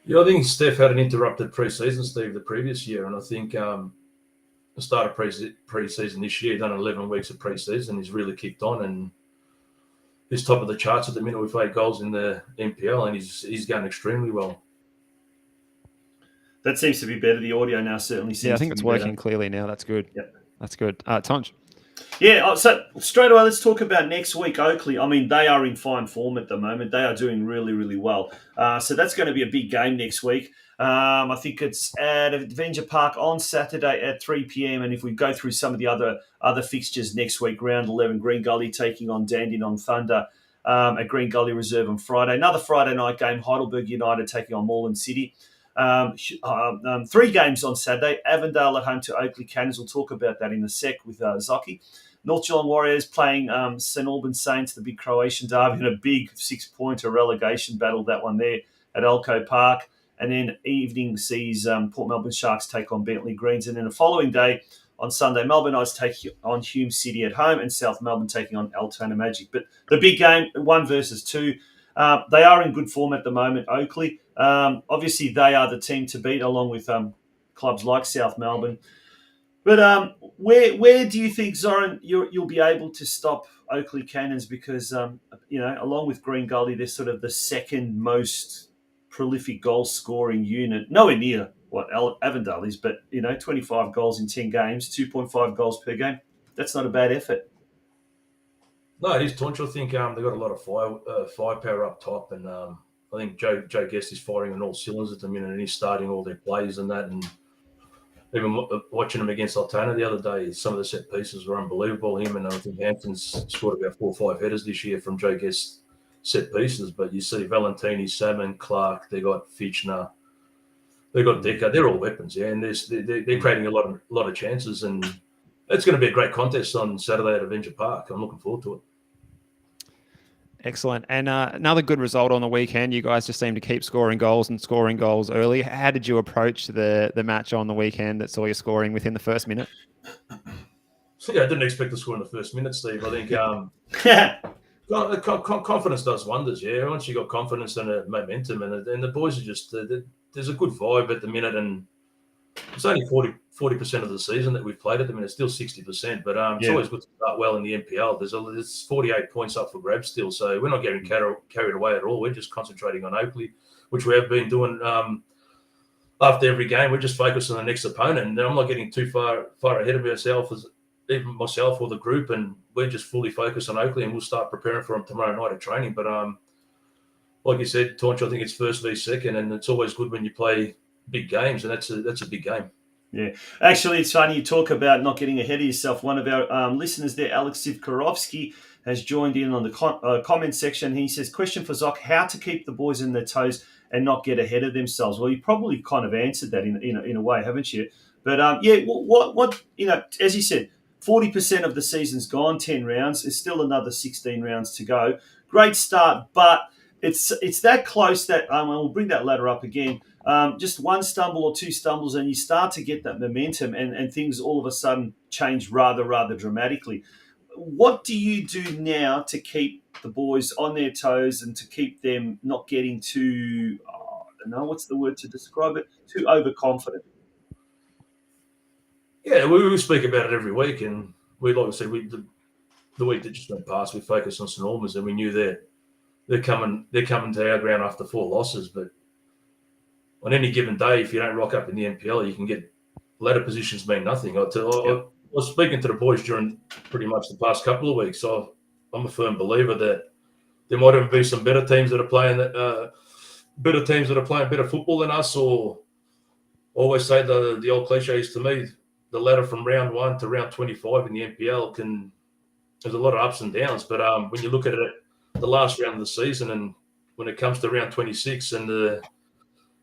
Yeah, I think Steph had an interrupted pre-season, Steve, the previous year, and I think the start of pre-season this year, done 11 weeks of pre-season, he's really kicked on, and he's top of the charts at the minute with 8 goals in the NPL, and he's going extremely well. That seems to be better. The audio now certainly seems to be better. Yeah, I think it's working clearly now. That's good. Yep. That's good. Tonch. Yeah, so straight away, let's talk about next week, Oakley. I mean, they are in fine form at the moment. They are doing really, really well. So that's going to be a big game next week. I think it's at Avenger Park on Saturday at 3 p.m. And if we go through some of the other fixtures next week, round 11, Green Gully taking on Dandenong Thunder at Green Gully Reserve on Friday. Another Friday night game, Heidelberg United taking on Moreland City. 3 games on Saturday. Avondale at home to Oakley Cannons. We'll talk about that in a sec with Zoki. North Geelong Warriors playing St Albans Saints, the big Croatian derby, in a big 6-pointer relegation battle, that one there at Elco Park. And then evening sees Port Melbourne Sharks take on Bentley Greens. And then the following day, on Sunday, Melbourne Knights take on Hume City at home and South Melbourne taking on Altona Magic. But the big game, 1 versus 2, they are in good form at the moment, Oakley. Obviously, they are the team to beat, along with clubs like South Melbourne. But where do you think, Zoran, you'll be able to stop Oakley Cannons? Because, along with Green Gully, they're sort of the second most prolific goal-scoring unit. Nowhere near what Avondale is, but, 25 goals in 10 games, 2.5 goals per game. That's not a bad effort. No, it is, Tunch. I think they've got a lot of firepower up top, and I think Joe Guest is firing on all cylinders at the minute, and he's starting all their plays and that, and even watching him against Altona the other day, some of the set pieces were unbelievable. Him and I think Hampton's scored about 4 or 5 headers this year from Joe Guest's set pieces. But you see Valentini, Salmon, Clark, they got Fitchner, they got Decker. They're all weapons, yeah, and they're creating a lot of chances. And it's going to be a great contest on Saturday at Avenger Park. I'm looking forward to it. Excellent. And another good result on the weekend. You guys just seem to keep scoring goals early. How did you approach the match on the weekend that saw you scoring within the first minute? So, yeah, I didn't expect to score in the first minute, Steve. I think Confidence does wonders, yeah. Once you got confidence and a momentum, and the boys are just there's a good vibe at the minute, and it's only 40% of the season that we've played at the minute, still 60%. But it's always good to start well in the NPL. There's 48 points up for grabs still, so we're not getting carried away at all. We're just concentrating on Oakley, which we have been doing after every game. We're just focused on the next opponent, and I'm not getting too far ahead of ourselves, even myself or the group, and we're just fully focused on Oakley, and we'll start preparing for them tomorrow night at training. But like you said, Taunch, I think it's first v second, and it's always good when you play big games, and that's a big game. Yeah, actually, it's funny you talk about not getting ahead of yourself. One of our listeners there, Alex Zivkorovsky, has joined in on the comment section. He says, question for Zoc, how to keep the boys in their toes and not get ahead of themselves? Well, you probably kind of answered that in a way, haven't you? But what as you said, 40% of the season's gone, 10 rounds. There's still another 16 rounds to go. Great start, but it's that close that we'll bring that ladder up again. Just one stumble or two stumbles, and you start to get that momentum, and things all of a sudden change rather dramatically. What do you do now to keep the boys on their toes and to keep them not getting too, I don't know, what's the word to describe it, too overconfident? Yeah, we speak about it every week, and like I said, the week that just went past, we focused on St Albans, and we knew they're coming to our ground after 4 losses. But on any given day, if you don't rock up in the NPL, you can get ladder positions mean nothing. I was speaking to the boys during pretty much the past couple of weeks. So I'm a firm believer that there might even be some better teams that are playing better football than us. Or always say the old cliches to me, the ladder from round 1 to round 25 in the NPL there's a lot of ups and downs. But when you look at it, the last round of the season, and when it comes to round 26 and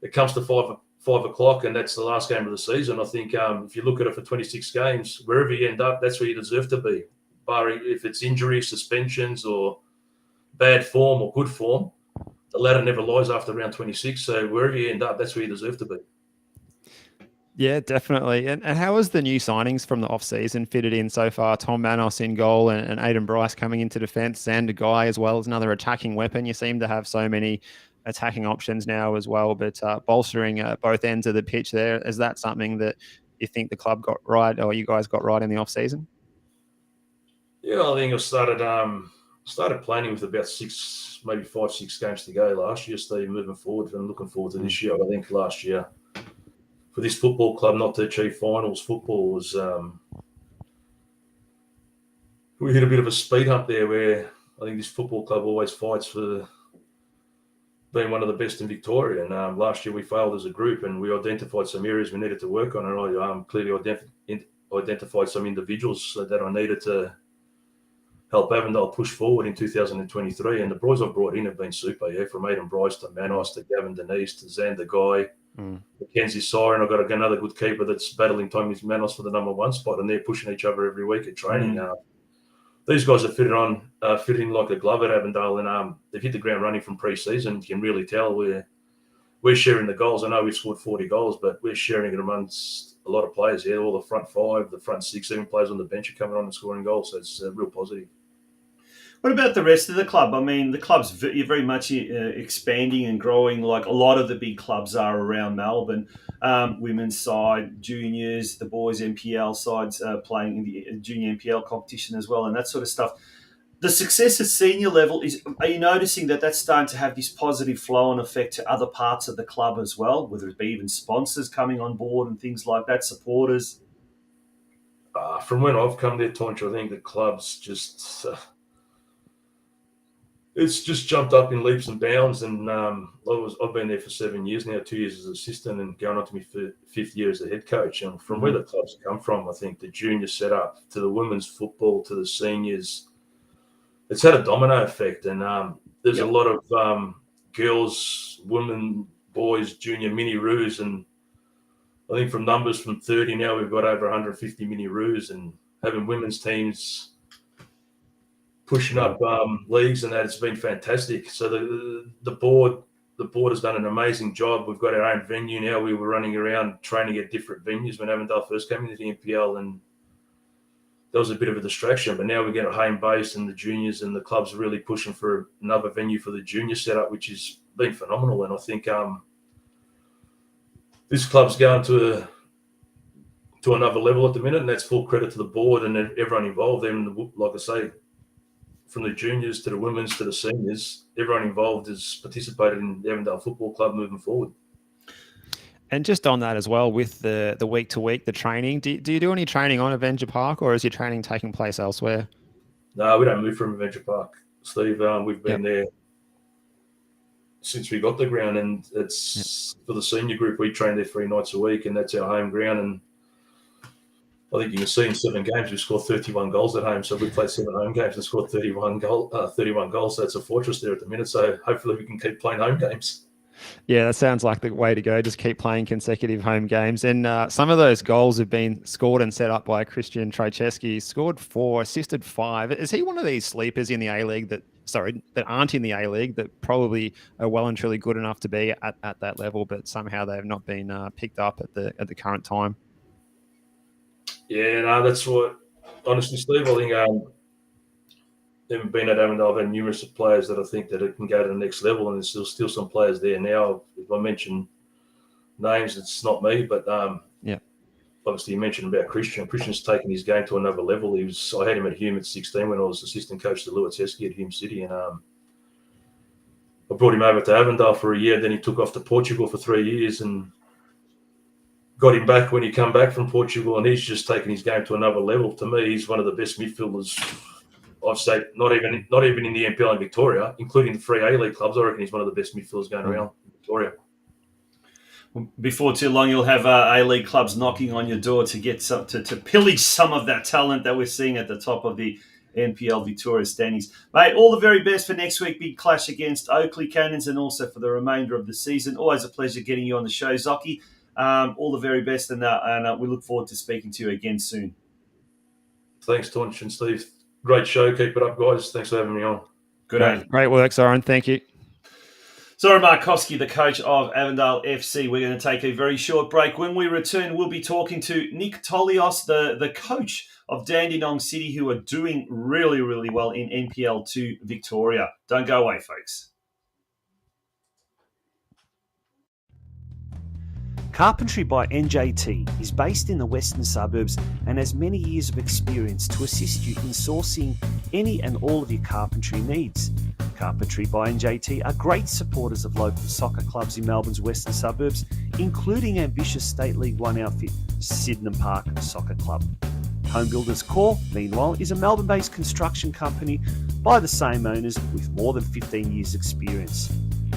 it comes to 5 o'clock, and that's the last game of the season, I think if you look at it for 26 games, wherever you end up, that's where you deserve to be. Barring if it's injury, suspensions, or bad form or good form, the ladder never lies after round 26. So wherever you end up, that's where you deserve to be. Yeah, definitely. And how has the new signings from the off-season fitted in so far? Tom Manos in goal and Aidan Bryce coming into defence. Xander Guy as well as another attacking weapon. You seem to have so many attacking options now as well, but bolstering both ends of the pitch there. Is that something that you think the club got right, or you guys got right in the off-season? Yeah, I think I started planning with about 5-6 games to go last year, Steve, moving forward, and looking forward to this year. I think last year, for this football club not to achieve finals football was we hit a bit of a speed hump there, where I think this football club always fights for being one of the best in Victoria. And last year we failed as a group, and we identified some areas we needed to work on, and I clearly identified some individuals that I needed to help Avondale push forward in 2023. And the boys I've brought in have been super, from Aidan Bryce to Manos to Gavin Denise to Xander Guy, Mackenzie Siren. I've got another good keeper that's battling Tommy Manos for the number 1 spot, and they're pushing each other every week at training. These guys are fit in like a glove at Avondale, and they've hit the ground running from pre-season. You can really tell we're sharing the goals. I know we've scored 40 goals, but we're sharing it amongst a lot of players here. All the front 5, the front 6, even players on the bench are coming on and scoring goals. So it's real positive. What about the rest of the club? I mean, the club's very much expanding and growing, like a lot of the big clubs are around Melbourne. Women's side, juniors, the boys' NPL sides playing in the junior NPL competition as well, and that sort of stuff. The success at senior level, are you noticing that that's starting to have this positive flow and effect to other parts of the club as well, whether it be even sponsors coming on board and things like that, supporters? From when I've come there, Taunch, I think the club's just... it's just jumped up in leaps and bounds, and I've been there for 7 years now, 2 years as assistant, and going on to my 5th year as a head coach. And from where the club's come from, I think the junior setup to the women's football to the seniors, it's had a domino effect. And there's a lot of girls, women, boys, junior mini roos, and I think from numbers from 30 now, we've got over 150 mini roos, and having women's teams pushing up leagues, and that has been fantastic. So the board has done an amazing job. We've got our own venue now. We were running around training at different venues when Avondale first came into the NPL, and that was a bit of a distraction. But now we're getting home based, and the juniors and the clubs are really pushing for another venue for the junior setup, which has been phenomenal. And I think this club's going to another level at the minute, and that's full credit to the board and everyone involved. And like I say, from the juniors to the women's to the seniors, everyone involved has participated in the Avondale Football Club moving forward. And just on that as well, with the week to week, the training, do you do any training on Avenger Park, or is your training taking place elsewhere? No, we don't move from Avenger Park, Steve. We've been there since we got the ground, and it's for the senior group. We train there 3 nights a week, and that's our home ground. And I think you can see in 7 games we scored 31 goals at home. So we played 7 home games and scored 31 goals. So it's a fortress there at the minute. So hopefully we can keep playing home games. Yeah, that sounds like the way to go. Just keep playing consecutive home games. And some of those goals have been scored and set up by Christian Trajewski. He scored 4, assisted 5. Is he one of these sleepers in the A-League that aren't in the A-League that probably are well and truly good enough to be at that level, but somehow they have not been picked up at the current time? Yeah, no, that's what, honestly, Steve, I think having been at Avondale, I've had numerous players that I think that it can go to the next level, and there's still some players there now. If I mention names, it's not me, but obviously you mentioned about Christian. Christian's taken his game to another level. I had him at Hume at 16 when I was assistant coach to Lewis-Heskey at Hume City, and I brought him over to Avondale for a year. Then he took off to Portugal for 3 years, and got him back when he come back from Portugal, and he's just taken his game to another level. To me, he's one of the best midfielders. I've said not even in the NPL in Victoria, including the 3 A-League clubs. I reckon he's one of the best midfielders going around in Victoria. Before too long, you'll have A-League clubs knocking on your door to get to pillage some of that talent that we're seeing at the top of the NPL Victoria standings. Mate, all the very best for next week. Big clash against Oakley Cannons, and also for the remainder of the season. Always a pleasure getting you on the show, Zocchi. All the very best, and we look forward to speaking to you again soon. Thanks, Tonch and Steve. Great show. Keep it up, guys. Thanks for having me on. Good day. Great work, Zoran. Thank you. Zoran Markovsky, the coach of Avondale FC. We're going to take a very short break. When we return, we'll be talking to Nick TOILIOS, the coach of Dandenong City, who are doing really, really well in NPL 2 Victoria. Don't go away, folks. Carpentry by NJT is based in the western suburbs and has many years of experience to assist you in sourcing any and all of your carpentry needs. Carpentry by NJT are great supporters of local soccer clubs in Melbourne's western suburbs, including ambitious State League 1 outfit Sydenham Park Soccer Club. Home Builders CORP, meanwhile, is a Melbourne-based construction company by the same owners with more than 15 years' experience.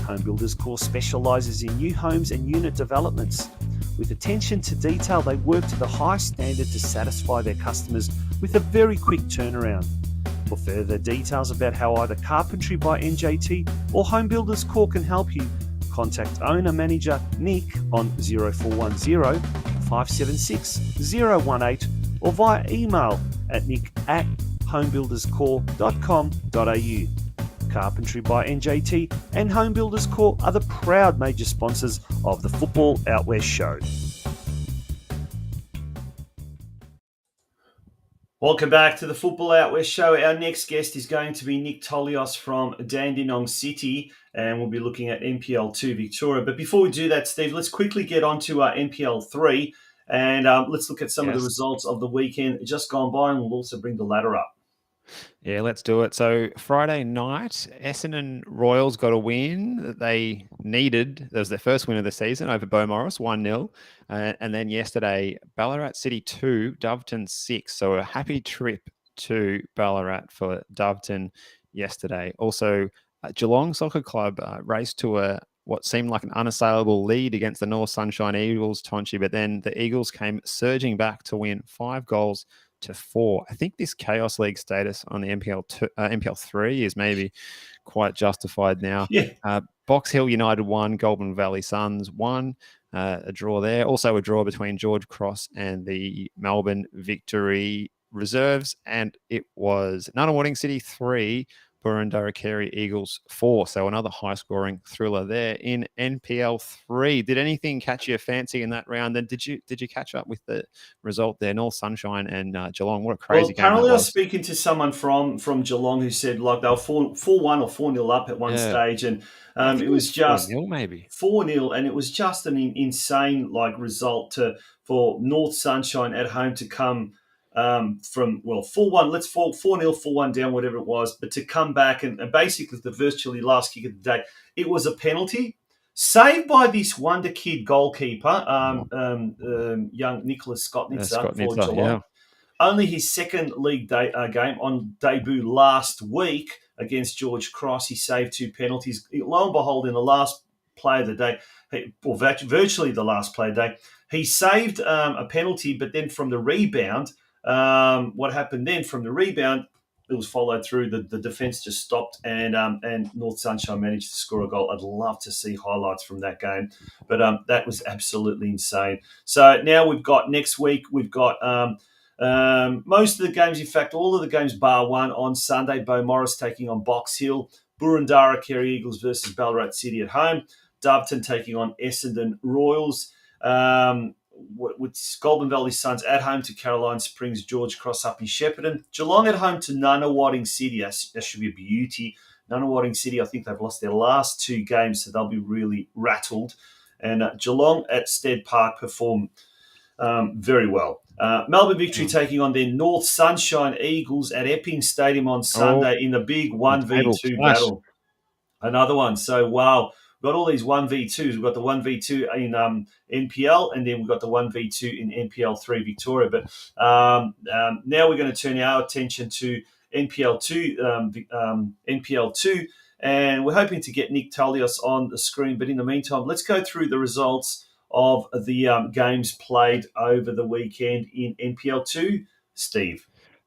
Home Builders CORP specialises in new homes and unit developments. With attention to detail, they work to the highest standard to satisfy their customers with a very quick turnaround. For further details about how either Carpentry by NJT or Home Builders CORP can help you, contact owner-manager Nick on 0410 576 018 or via email at nick@homebuilderscorp.com.au. Carpentry by NJT and Home Builders CORP are the proud major sponsors of the Football Out West show. Welcome back to the Football Out West show. Our next guest is going to be Nick TOILIOS from Dandenong City, and we'll be looking at NPL 2 Victoria. But before we do that, Steve, let's quickly get on to NPL 3, and let's look at some of the results of the weekend just gone by, and we'll also bring the ladder up. Yeah, let's do it. So Friday night, Essendon Royals got a win that they needed. That was their first win of the season over Beaumaris, 1-0. And then yesterday, Ballarat City 2, Doveton 6. So a happy trip to Ballarat for Doveton yesterday. Also, Geelong Soccer Club raced to what seemed like an unassailable lead against the North Sunshine Eagles, Tonchi, but then the Eagles came surging back to win 5-4. I think this Chaos League status on the NPL 3 is maybe quite justified now. Yeah. Box Hill United 1, Goulburn Valley Suns 1, a draw there. Also a draw between George Cross and the Melbourne Victory Reserves, and it was Nunawading City 3, Burundara Eagles 4. So another high-scoring thriller there in NPL 3. Did anything catch your fancy in that round? Then did you catch up with the result there? North Sunshine and Geelong. What a crazy game apparently that I was. was speaking to someone from Geelong who said like they were 4-1 or 4-0 up at one stage, and it was just 4-0 maybe 4-0, and it was just an insane like result for North Sunshine at home to come from 4-1, let's fall 4-0, 4-1 down, whatever it was, but to come back and basically the virtually last kick of the day, it was a penalty saved by this wonder kid goalkeeper, young Nicholas Scott-Nitzer for Geelong. Yeah. Only his second league game on debut last week against George Cross. He saved 2 penalties. Lo and behold, in the last play of the day, virtually the last play of the day, he saved a penalty, but then from the rebound, what happened then from the rebound, it was followed through. The defence just stopped, and North Sunshine managed to score a goal. I'd love to see highlights from that game, but that was absolutely insane. So now we've got next week, we've got most of the games, in fact, all of the games bar one on Sunday. Beaumaris taking on Box Hill, Burundara Kerry Eagles versus Ballarat City at home, Doveton taking on Essendon Royals, with Goulburn Valley Suns at home to Caroline Springs, George Cross up in Shepparton, Geelong at home to Nunawading City. That should be a beauty. Nunawading City, I think they've lost their last 2 games, so they'll be really rattled. And Geelong at Stead Park perform very well. Melbourne Victory taking on their North Sunshine Eagles at Epping Stadium on Sunday in the big 1v2 battle. Another one. So, wow. We've got all these 1v2s. We've got the 1v2 in NPL, and then we've got the 1v2 in NPL 3 Victoria. But now we're going to turn our attention to NPL 2, and we're hoping to get Nick TOILIOS on the screen. But in the meantime, let's go through the results of the games played over the weekend in NPL 2. Steve.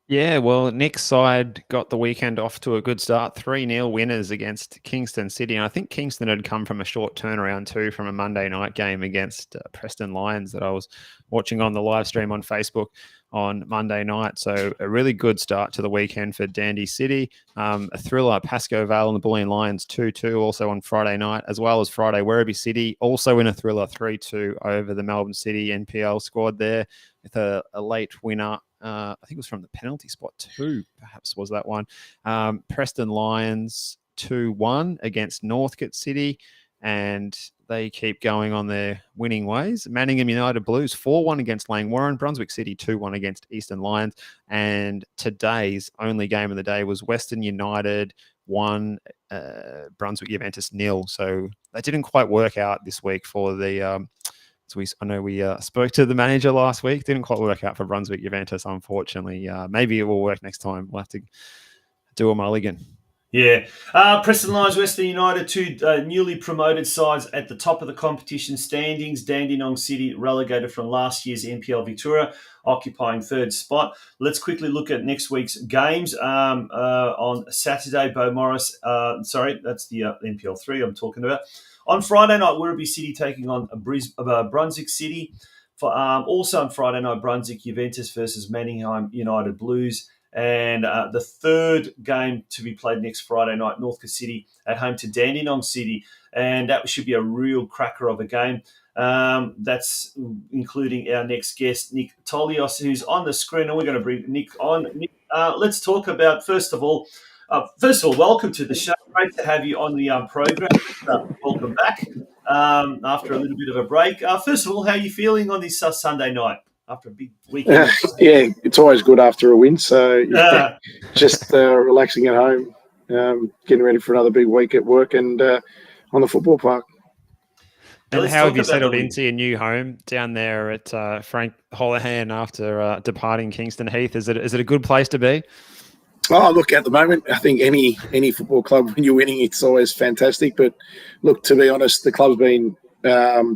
Yeah, well, Nick's side got the weekend off to a good start. 3-0 winners against Kingston City. And I think Kingston had come from a short turnaround too from a Monday night game against Preston Lions that I was watching on the live stream on Facebook on Monday night. So a really good start to the weekend for Dandy City. A thriller, Pascoe Vale and the Bulleen Lions 2-2 also on Friday night, as well as Friday, Werribee City also in a thriller 3-2 over the Melbourne City NPL squad there with a late winner. I think it was from the penalty spot too, perhaps was that one. Preston Lions 2-1 against Northcote City, and they keep going on their winning ways. Manningham United Blues 4-1 against Langwarrin, Brunswick City 2-1 against Eastern Lions, and today's only game of the day was Western United 1, Brunswick Juventus 0. So that didn't quite work out this week for the So I know we spoke to the manager last week. Didn't quite work out for Brunswick Juventus, unfortunately. Maybe it will work next time. We'll have to do a mulligan. Yeah. Preston Lions, Western United, 2 newly promoted sides at the top of the competition standings. Dandenong City relegated from last year's NPL Victoria, occupying 3rd spot. Let's quickly look at next week's games. On Saturday, Beaumaris, that's the NPL 3 I'm talking about. On Friday night, Werribee City taking on Brunswick City. Also on Friday night, Brunswick Juventus versus Manningham United Blues. And the 3rd game to be played next Friday night, Northcote City at home to Dandenong City. And that should be a real cracker of a game. That's including our next guest, Nick TOILIOS, who's on the screen. And we're going to bring Nick on. Nick, let's talk about, first of all, welcome to the show. Great to have you on the program. Welcome back after a little bit of a break. First of all, how are you feeling on this Sunday night after a big weekend? Yeah, it's always good after a win. So just relaxing at home, getting ready for another big week at work and on the football park. And how have you settled into your new home down there at Frank Holohan after departing Kingston Heath? Is it a good place to be? Oh, look, at the moment, I think any football club, when you're winning, it's always fantastic. But look, to be honest, the club's been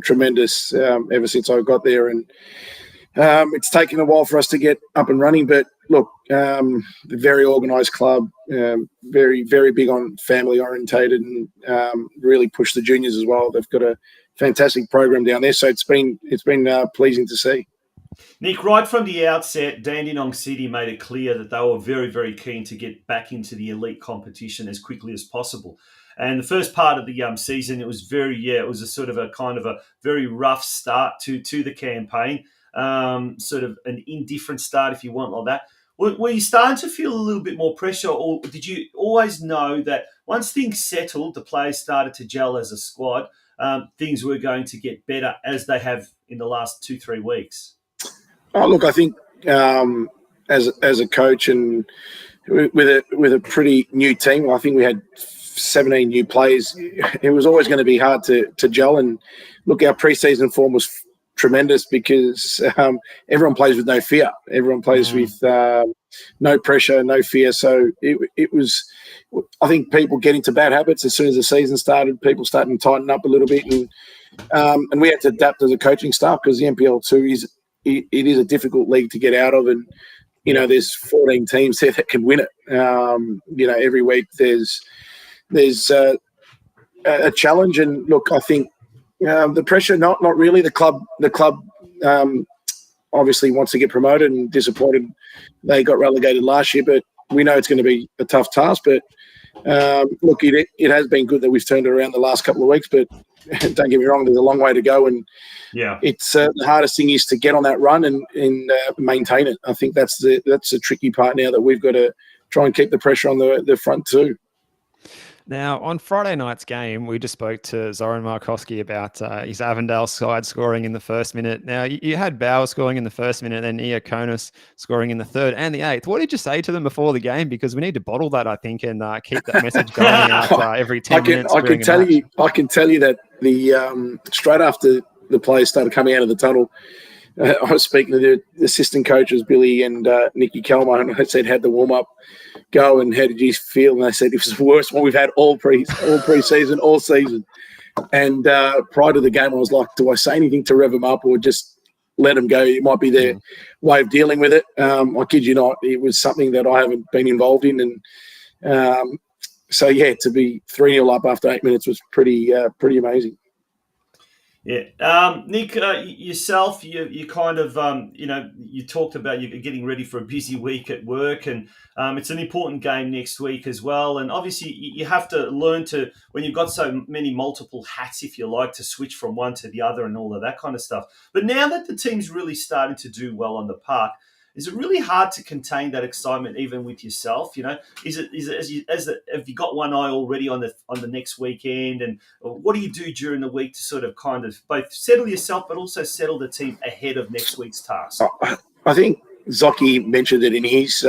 tremendous ever since I got there. And it's taken a while for us to get up and running. But look, a very organised club, very, very big on family orientated and really push the juniors as well. They've got a fantastic program down there. So it's been pleasing to see. Nick, right from the outset, Dandenong City made it clear that they were very, very keen to get back into the elite competition as quickly as possible. And the first part of the season, it was it was a sort of a kind of a very rough start to the campaign, sort of an indifferent start, if you want, like that. Were you starting to feel a little bit more pressure, or did you always know that once things settled, the players started to gel as a squad, things were going to get better as they have in the last 2-3 weeks? Oh, look, I think as a coach and with a pretty new team, I think we had 17 new players. It was always going to be hard to gel. And look, our pre-season form was tremendous because everyone plays with no fear. Everyone plays with no pressure, no fear. So it was, I think, people get into bad habits as soon as the season started. People starting to tighten up a little bit, and we had to adapt as a coaching staff because the NPL2 is a difficult league to get out of, and there's 14 teams there that can win it. Every week there's a challenge, and look, I think the pressure, not really. The club obviously wants to get promoted, and disappointed they got relegated last year, but we know it's going to be a tough task. But look, it has been good that we've turned it around the last couple of weeks, but don't get me wrong, there's a long way to go, and it's the hardest thing is to get on that run and maintain it. I think that's the tricky part now, that we've got to try and keep the pressure on the front too. Now, on Friday night's game, we just spoke to ZORAN MARKOVSKI about his Avondale side scoring in the first minute. Now, you had Bauer scoring in the first minute, then Iokonis scoring in the third and the eighth. What did you say to them before the game? Because we need to bottle that, I think, and keep that message going out every 10 minutes. I can tell you that the straight after the players started coming out of the tunnel, I was speaking to the assistant coaches, Billy and Nicky Kelmer, and I said, "How'd the warm-up go, and how did you feel?" And they said, "It was the worst one we've had all pre-season, all season." And prior to the game, I was like, do I say anything to rev them up or just let them go? It might be their way of dealing with it. I kid you not, it was something that I haven't been involved in. And so, to be 3-0 up after 8 minutes was pretty amazing. Yeah. Nick, yourself, you kind of, you talked about you getting ready for a busy week at work, and it's an important game next week as well. And obviously you have to learn to, when you've got so many multiple hats, if you like, to switch from one to the other and all of that kind of stuff. But now that the team's really starting to do well on the park, is it really hard to contain that excitement even with yourself? Is it have you got one eye already on the next weekend? And what do you do during the week to sort of kind of both settle yourself but also settle the team ahead of next week's task? I think Zoki mentioned it in his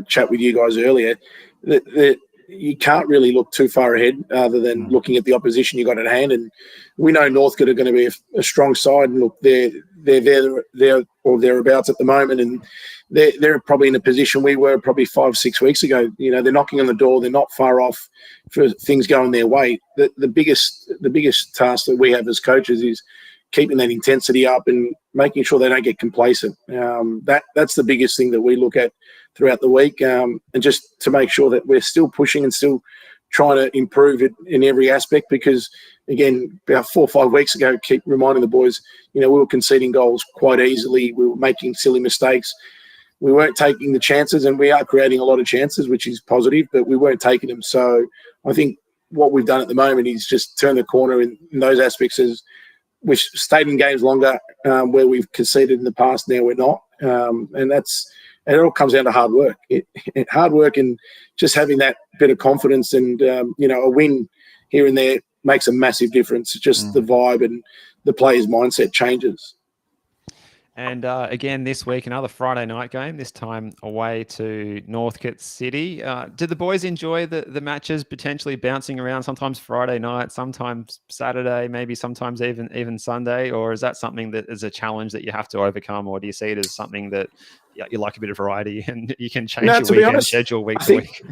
chat with you guys earlier, that you can't really look too far ahead other than looking at the opposition you got at hand. And we know Northcote are going to be a strong side. And look, they're there or thereabouts at the moment, and they're probably in a position we were probably 5-6 weeks ago. They're knocking on the door. They're not far off for things going their way. The biggest task that we have as coaches is keeping that intensity up and making sure they don't get complacent. That's the biggest thing that we look at throughout the week, and just to make sure that we're still pushing and still trying to improve it in every aspect. Because again, about 4 or 5 weeks ago, keep reminding the boys, we were conceding goals quite easily. We were making silly mistakes. We weren't taking the chances, and we are creating a lot of chances, which is positive, but we weren't taking them. So I think what we've done at the moment is just turn the corner in those aspects. As we've stayed in games longer, where we've conceded in the past, now we're not. And it all comes down to hard work. Hard work and just having that bit of confidence, and a win here and there makes a massive difference. Just the vibe and the players' mindset changes. And again, this week, another Friday night game, this time away to Northcote City. Did the boys enjoy the matches potentially bouncing around, sometimes Friday night, sometimes Saturday, maybe sometimes even Sunday? Or is that something that is a challenge that you have to overcome? Or do you see it as something that you like a bit of variety and you can change your weekend schedule week to week?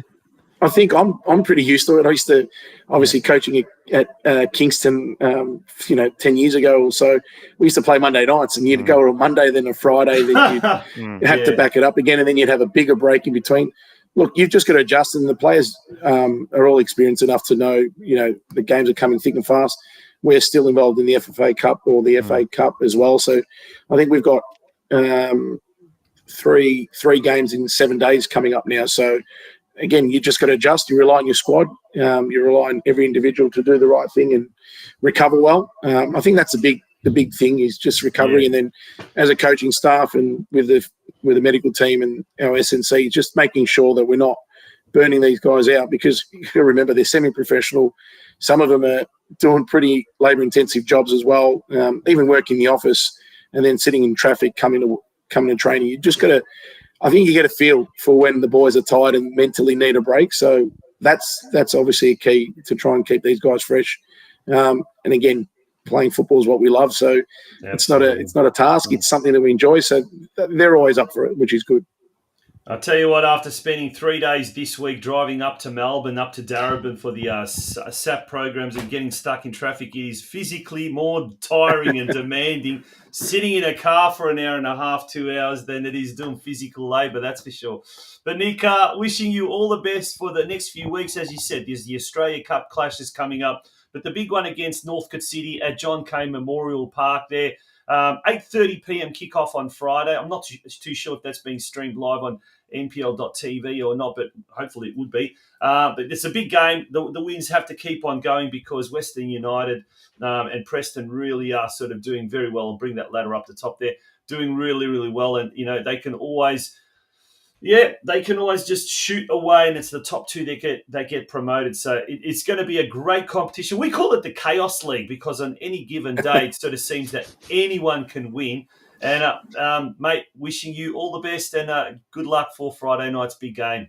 I think I'm pretty used to it. I used to obviously coaching at Kingston, 10 years ago or so. We used to play Monday nights, and you'd go on Monday, then a Friday, then you'd have to back it up again, and then you'd have a bigger break in between. Look, you've just got to adjust, and the players are all experienced enough to know, the games are coming thick and fast. We're still involved in the FFA Cup or the FA Cup as well. So I think we've got three games in 7 days coming up now. So again, you just got to adjust. You rely on your squad. You rely on every individual to do the right thing and recover well. I think that's the big thing is just recovery. Yeah. And then as a coaching staff and with the medical team and our SNC, just making sure that we're not burning these guys out, because you got to remember they're semi-professional. Some of them are doing pretty labour-intensive jobs as well, even working in the office and then sitting in traffic, coming to training. You just got to, I think you get a feel for when the boys are tired and mentally need a break. So that's obviously a key to try and keep these guys fresh. And again, playing football is what we love. So it's not a task. It's something that we enjoy. So they're always up for it, which is good. I'll tell you what, after spending 3 days this week driving up to Melbourne, up to Darebin for the SAP programs and getting stuck in traffic, it is physically more tiring and demanding sitting in a car for an hour and a half, 2 hours, than it is doing physical labour, that's for sure. But Nick, wishing you all the best for the next few weeks. As you said, there's the Australia Cup clashes coming up, but the big one against Northcote City at John Cain Memorial Park there. 8:30 p.m. kickoff on Friday. I'm not too sure if that's being streamed live on NPL.tv or not, but hopefully it would be. But it's a big game. The wins have to keep on going because Western United and Preston really are sort of doing very well and bring that ladder up the top there, doing really, really well. And, they can always just shoot away, and it's the top two that get promoted. So it's going to be a great competition. We call it the Chaos League because on any given day, it sort of seems that anyone can win. And, mate, wishing you all the best and good luck for Friday night's big game.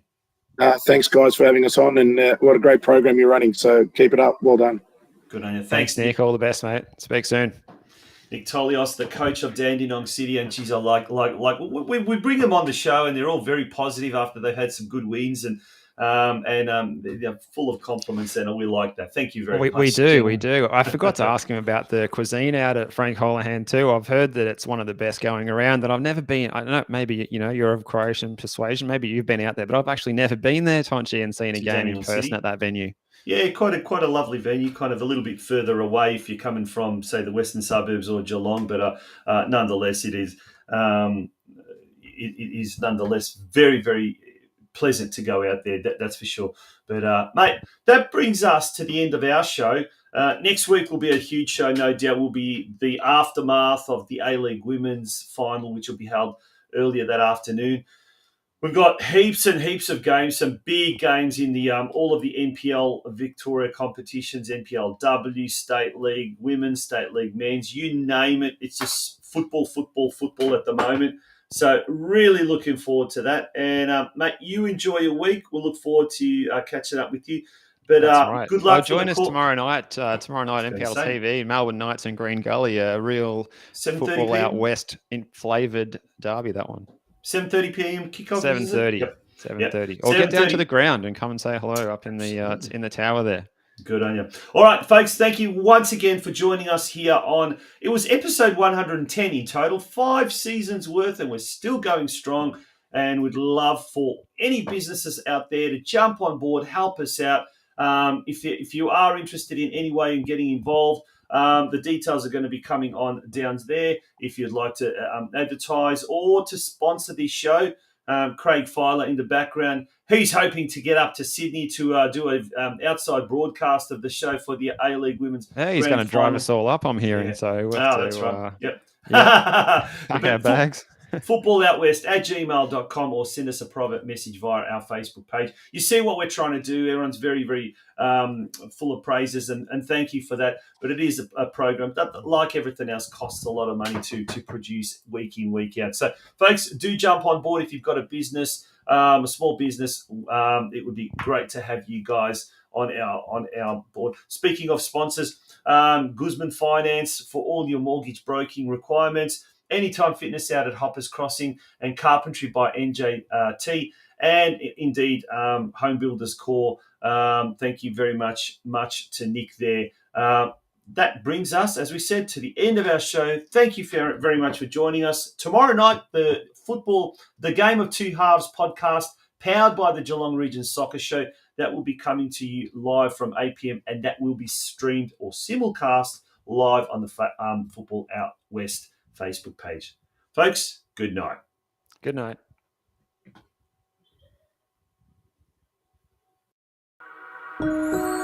Thanks, guys, for having us on, and what a great program you're running. So keep it up. Well done. Good on you. Thanks, Nick. All the best, mate. Speak soon. Nick TOILIOS, the coach of Dandenong City, and geez, I like we bring them on the show, and they're all very positive after they've had some good wins, and they're full of compliments, and we like that. Thank you very much. We do. I forgot to ask him about the cuisine out at Frank Holohan too. I've heard that it's one of the best going around. That I've never been. I don't know. Maybe you're of Croatian persuasion. Maybe you've been out there, but I've actually never been there, Tonchi, and seen a game in person at that venue. Yeah, quite a lovely venue, kind of a little bit further away if you're coming from, say, the western suburbs or Geelong, but nonetheless, it is nonetheless very, very pleasant to go out there. That's for sure. But mate, that brings us to the end of our show. Next week will be a huge show, no doubt. Will be the aftermath of the A-League Women's Final, which will be held earlier that afternoon. We've got heaps and heaps of games, some big games in the all of the NPL Victoria competitions, NPLW, State League, Women's, State League, Men's, you name it. It's just football at the moment. So really looking forward to that. And, mate, you enjoy your week. We'll look forward to catching up with you. But right. Good luck. Join us tomorrow night. Tomorrow night, NPL TV, Melbourne Knights and Green Gully, a real football out west flavoured derby, that one. 7:30 p.m. kickoff. 7:30. Yep. 7:30. Or get down to the ground and come and say hello up in the tower there. Good on you. All right, folks, thank you once again for joining us here on, it was episode 110 in total, 5 seasons worth, and we're still going strong, and we'd love for any businesses out there to jump on board, help us out. If you are interested in any way in getting involved, the details are going to be coming on down there. If you'd like to advertise or to sponsor this show, Craig Filer in the background, he's hoping to get up to Sydney to do an outside broadcast of the show for the A-League Women's. Hey, he's going to drive us all up, I'm hearing. Yeah. So that's right. Yep. Pack our bags. footballoutwest@gmail.com or send us a private message via our Facebook page. You see what we're trying to do. Everyone's very, very full of praises, and thank you for that. But it is a program that, like everything else, costs a lot of money to produce week in, week out. So, folks, do jump on board if you've got a business, a small business. It would be great to have you guys on our board. Speaking of sponsors, Guzman Finance for all your mortgage broking requirements. Anytime Fitness out at Hoppers Crossing, and Carpentry by NJT, and indeed Home Builders Core. Thank you very much to Nick there. That brings us, as we said, to the end of our show. Thank you very much for joining us. Tomorrow night, the Game of Two Halves podcast, powered by the Geelong Region Soccer Show, that will be coming to you live from 8 p.m, and that will be streamed or simulcast live on the Football Out West Facebook page. Folks, Good night. Good night. Thank you.